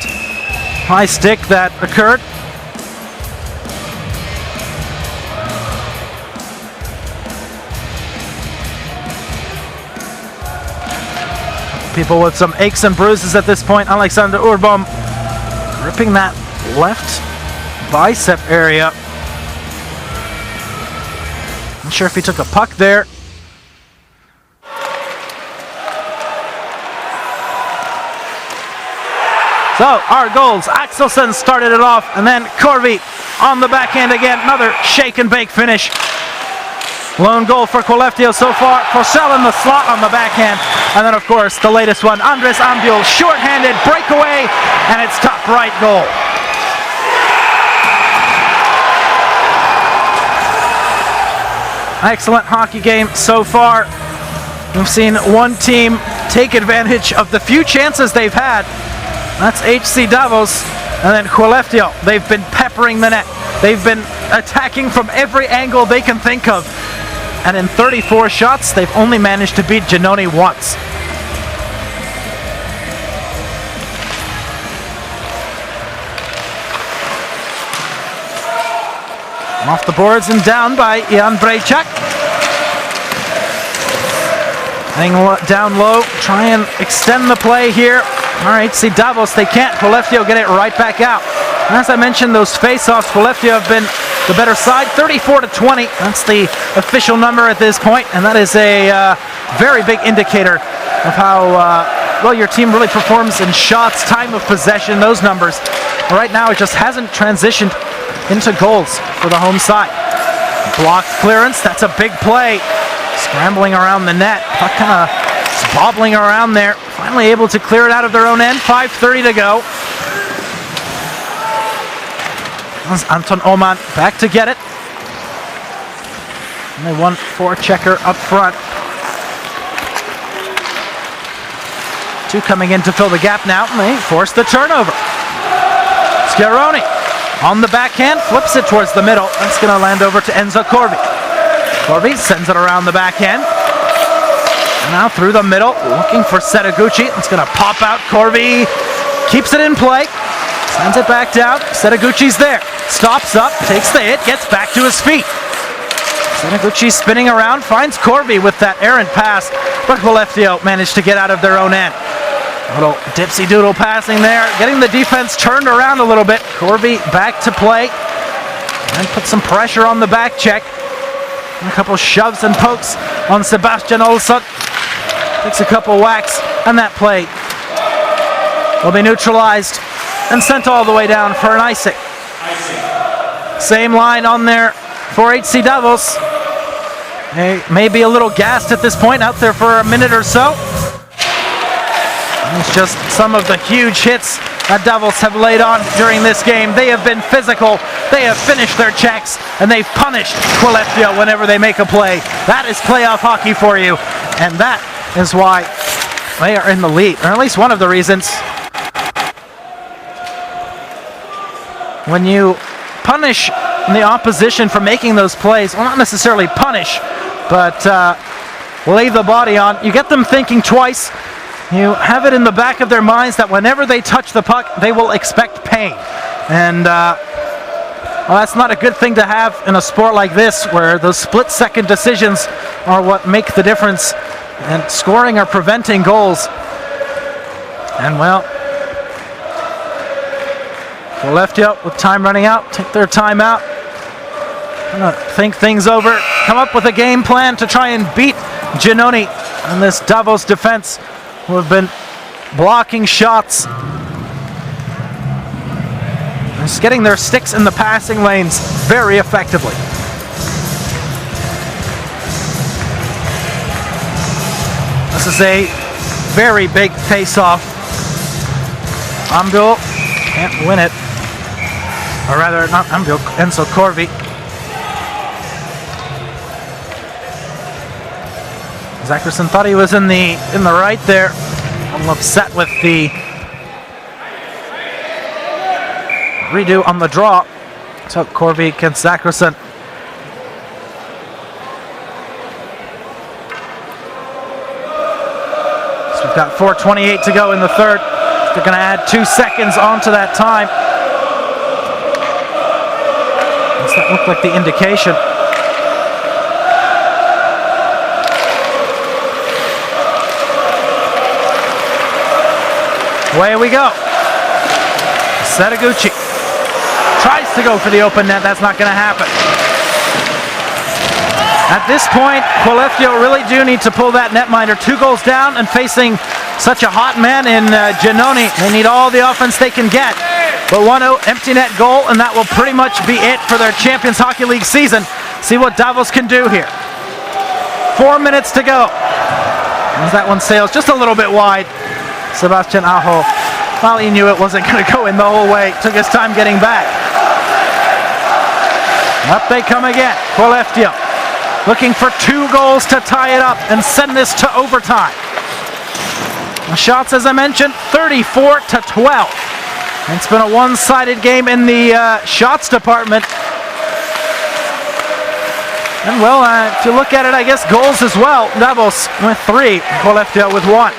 A: high stick that occurred. People with some aches and bruises at this point. Alexander Urbom gripping that left bicep area. Not sure if he took a puck there. So our goals, Axelsen started it off, and then Corvi on the backhand again. Another shake and bake finish. Lone goal for Skellefteå so far. Forsell in the slot on the backhand. And then, of course, the latest one, Andres Ambul, short-handed breakaway, and it's top right goal. Excellent hockey game so far. We've seen one team take advantage of the few chances they've had. That's HC Davos, and then Skellefteå. They've been peppering the net. They've been attacking from every angle they can think of. And in 34 shots, they've only managed to beat Giannoni once. Off the boards and down by Jan Brejčak. Hang down low, try and extend the play here. All right, see Davos, they can't. Skellefteå get it right back out. And as I mentioned, those face-offs, Skellefteå have been the better side, 34-20. That's the official number at this point, and that is a very big indicator of how well your team really performs in shots, time of possession, those numbers. Right now, it just hasn't transitioned into goals for the home side. Blocked clearance, that's a big play. Scrambling around the net, puck kind of bobbling around there. Finally able to clear it out of their own end. 5:30 to go. That's Anton Oman back to get it. Only one forechecker up front. Two coming in to fill the gap now, and they force the turnover. Scaroni on the backhand, flips it towards the middle. That's going to land over to Enzo Corvi. Corvi sends it around the backhand. Now through the middle, looking for Setaguchi. It's going to pop out. Corvi keeps it in play. Sends it back down. Setaguchi's there. Stops up, takes the hit, gets back to his feet. Setaguchi spinning around, finds Corvi with that errant pass, but Skellefteå managed to get out of their own end. A little dipsy-doodle passing there, getting the defense turned around a little bit. Corvi back to play, and put some pressure on the back check. And a couple shoves and pokes on Sebastian Olsson. Takes a couple whacks, and that play will be neutralized and sent all the way down for an icing. Same line on there for HC Davos. They may be a little gassed at this point, out there for a minute or so. It's just some of the huge hits that Davos have laid on during this game. They have been physical, they have finished their checks, and they've punished Skellefteå whenever they make a play. That is playoff hockey for you, and that is why they are in the lead, or at least one of the reasons. When you punish the opposition for making those plays, well, not necessarily punish, but lay the body on, you get them thinking twice. You have it in the back of their minds that whenever they touch the puck, they will expect pain. And well, that's not a good thing to have in a sport like this, where those split-second decisions are what make the difference, and scoring or preventing goals. And well, Skellefteå, with time running out, take their time out. Gonna think things over, come up with a game plan to try and beat Giannoni and this Davos defense, who have been blocking shots. Just getting their sticks in the passing lanes very effectively. This is a very big face-off. Ambul can't win it. Or rather, not Ambul, Enzo Corvi. Zackerson thought he was in the right there. A little upset with the redo on the draw. So Corvi against Zackerson. So we've got 4:28 to go in the third. They're going to add 2 seconds onto that time. Does that look like the indication? Away we go. Setaguchi tries to go for the open net. That's not going to happen. At this point, Skellefteå really do need to pull that netminder. 2 goals down and facing such a hot man in Giannoni. They need all the offense they can get. But 1-0 empty net goal, and that will pretty much be it for their Champions Hockey League season. See what Davos can do here. 4 minutes to go. As that one sails just a little bit wide. Sebastian Aho, well, he knew it wasn't going to go in the whole way. Took his time getting back. Up they come again. Skellefteå looking for 2 goals to tie it up and send this to overtime. The shots, as I mentioned, 34-12. It's been a one-sided game in the shots department. And well, if you look at it, I guess goals as well. Davos with 3, Skellefteå with 1.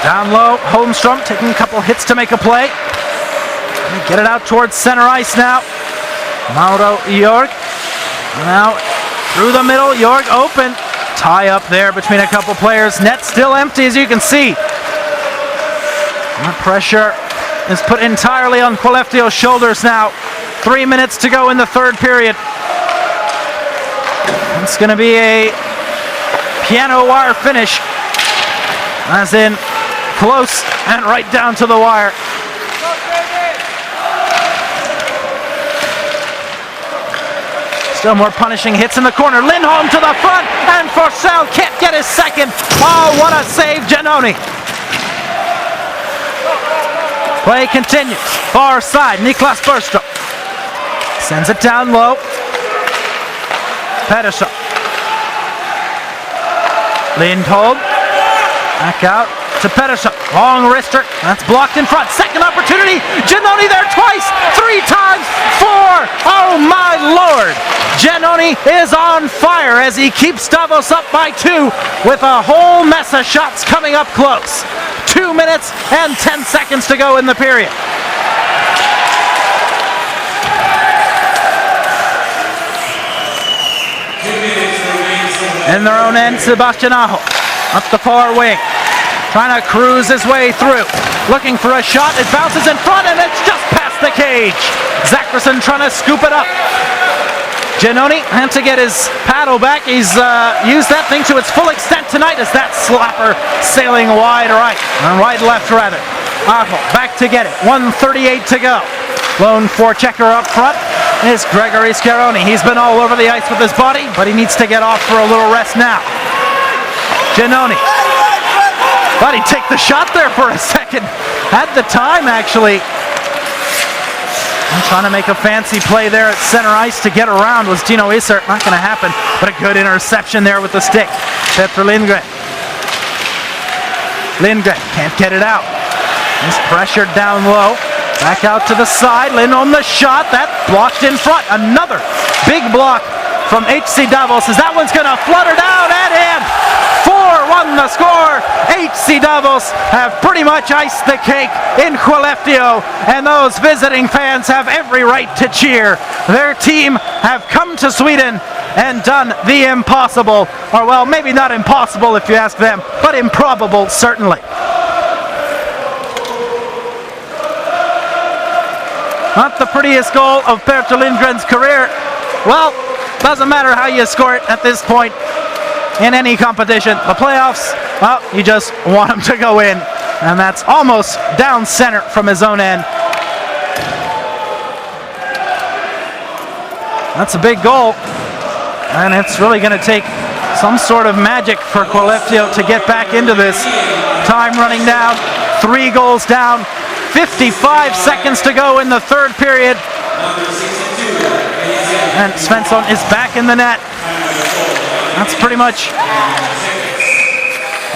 A: Down low, Holmstrom taking a couple hits to make a play. They get it out towards center ice now. Mauro Jorg. Now through the middle, Jorg open. Tie up there between a couple players. Net still empty, as you can see. The pressure is put entirely on Skellefteå's shoulders now. 3 minutes to go in the third period. It's going to be a piano wire finish, as in close and right down to the wire. Still more punishing hits in the corner. Lindholm to the front, and Forsell can't get his second. Oh, what a save, Giannoni. Play continues. Far side, Niklas Bergström sends it down low. Pedersen. Lindholm. Back out to Pedersen. Long wrister. That's blocked in front. Second opportunity. Giannoni there twice. 3 times. 4. Oh my lord. Giannoni is on fire as he keeps Davos up by 2 with a whole mess of shots coming up close. 2 minutes and 10 seconds to go in the period. In their own end, Sebastian Aho up the far wing, trying to cruise his way through, looking for a shot. It bounces in front and it's just past the cage. Zackerson trying to scoop it up. Giannoni had to get his paddle back. He's used that thing to its full extent tonight as that slapper sailing wide right, or wide left rather. Aho back to get it. 1:38 to go. Lone forechecker up front is Gregory Scaroni. He's been all over the ice with his body, but he needs to get off for a little rest now. Giannoni. Thought he'd take the shot there for a second. Had the time, actually. I'm trying to make a fancy play there at center ice to get around was Tino Isser. Not going to happen, but a good interception there with the stick. Petter Lindgren. Lindgren can't get it out. He's pressured down low. Back out to the side. Lindholm the shot. That blocked in front. Another big block from HC Davos as that one's going to flutter down and in. 4-1 the score. HC Davos have pretty much iced the cake in Skellefteå, and those visiting fans have every right to cheer. Their team have come to Sweden and done the impossible. Or well, maybe not impossible if you ask them, but improbable certainly. Not the prettiest goal of Petter Lindgren's career. Well, doesn't matter how you score it at this point in any competition. The playoffs, well, you just want them to go in. And that's almost down center from his own end. That's a big goal. And it's really going to take some sort of magic for Skellefteå to get back into this. Time running down. 3 goals down. 55 seconds to go in the third period. And Svensson is back in the net. That's pretty much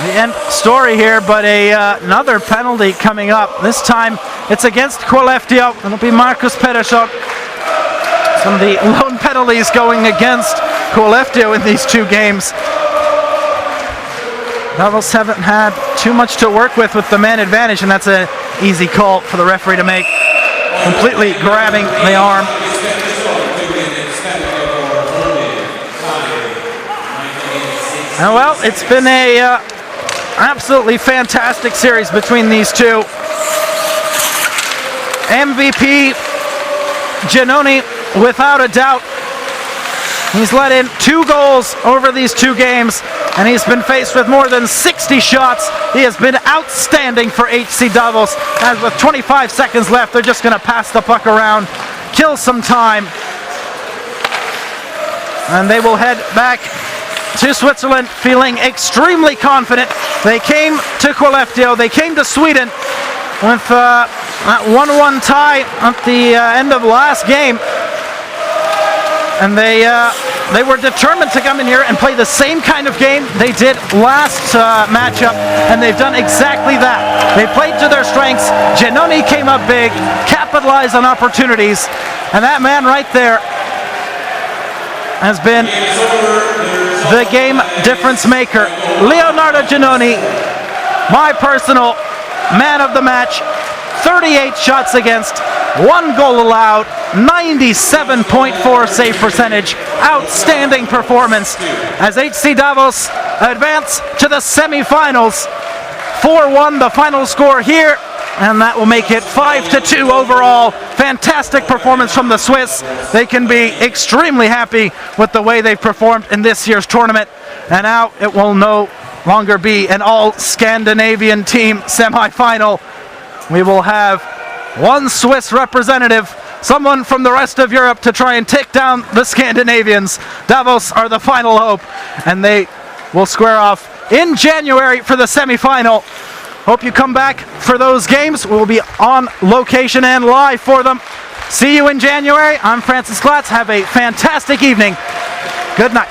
A: the end story here, but another penalty coming up. This time it's against Skellefteå. It'll be Marcus Pedersen. Some of the lone penalties going against Skellefteå in these 2 games. Davos haven't had too much to work with the man advantage, and that's an easy call for the referee to make. Completely grabbing the arm. And well, it's been a absolutely fantastic series between these two. MVP Giannoni, without a doubt. He's let in 2 goals over these 2 games, and he's been faced with more than 60 shots. He has been outstanding for HC Davos, as with 25 seconds left, they're just going to pass the puck around, kill some time, and they will head back to Switzerland feeling extremely confident. They came to Skellefteå, they came to Sweden with that 1-1 tie at the end of last game. And they were determined to come in here and play the same kind of game they did last matchup, and they've done exactly that. They played to their strengths. Giannoni came up big, capitalized on opportunities, and that man right there has been the game difference maker. Leonardo Giannoni, my personal man of the match. 38 shots against, 1 goal allowed, 97.4 save percentage. Outstanding performance as HC Davos advance to the semifinals. 4-1 the final score here, and that will make it 5-2 overall. Fantastic performance from the Swiss. They can be extremely happy with the way they've performed in this year's tournament, and now it will no longer be an all-Scandinavian team semifinal. We will have 1 Swiss representative, someone from the rest of Europe, to try and take down the Scandinavians. Davos are the final hope, and they will square off in January for the semifinal. Hope you come back for those games. We will be on location and live for them. See you in January. I'm Francis Glatz. Have a fantastic evening. Good night.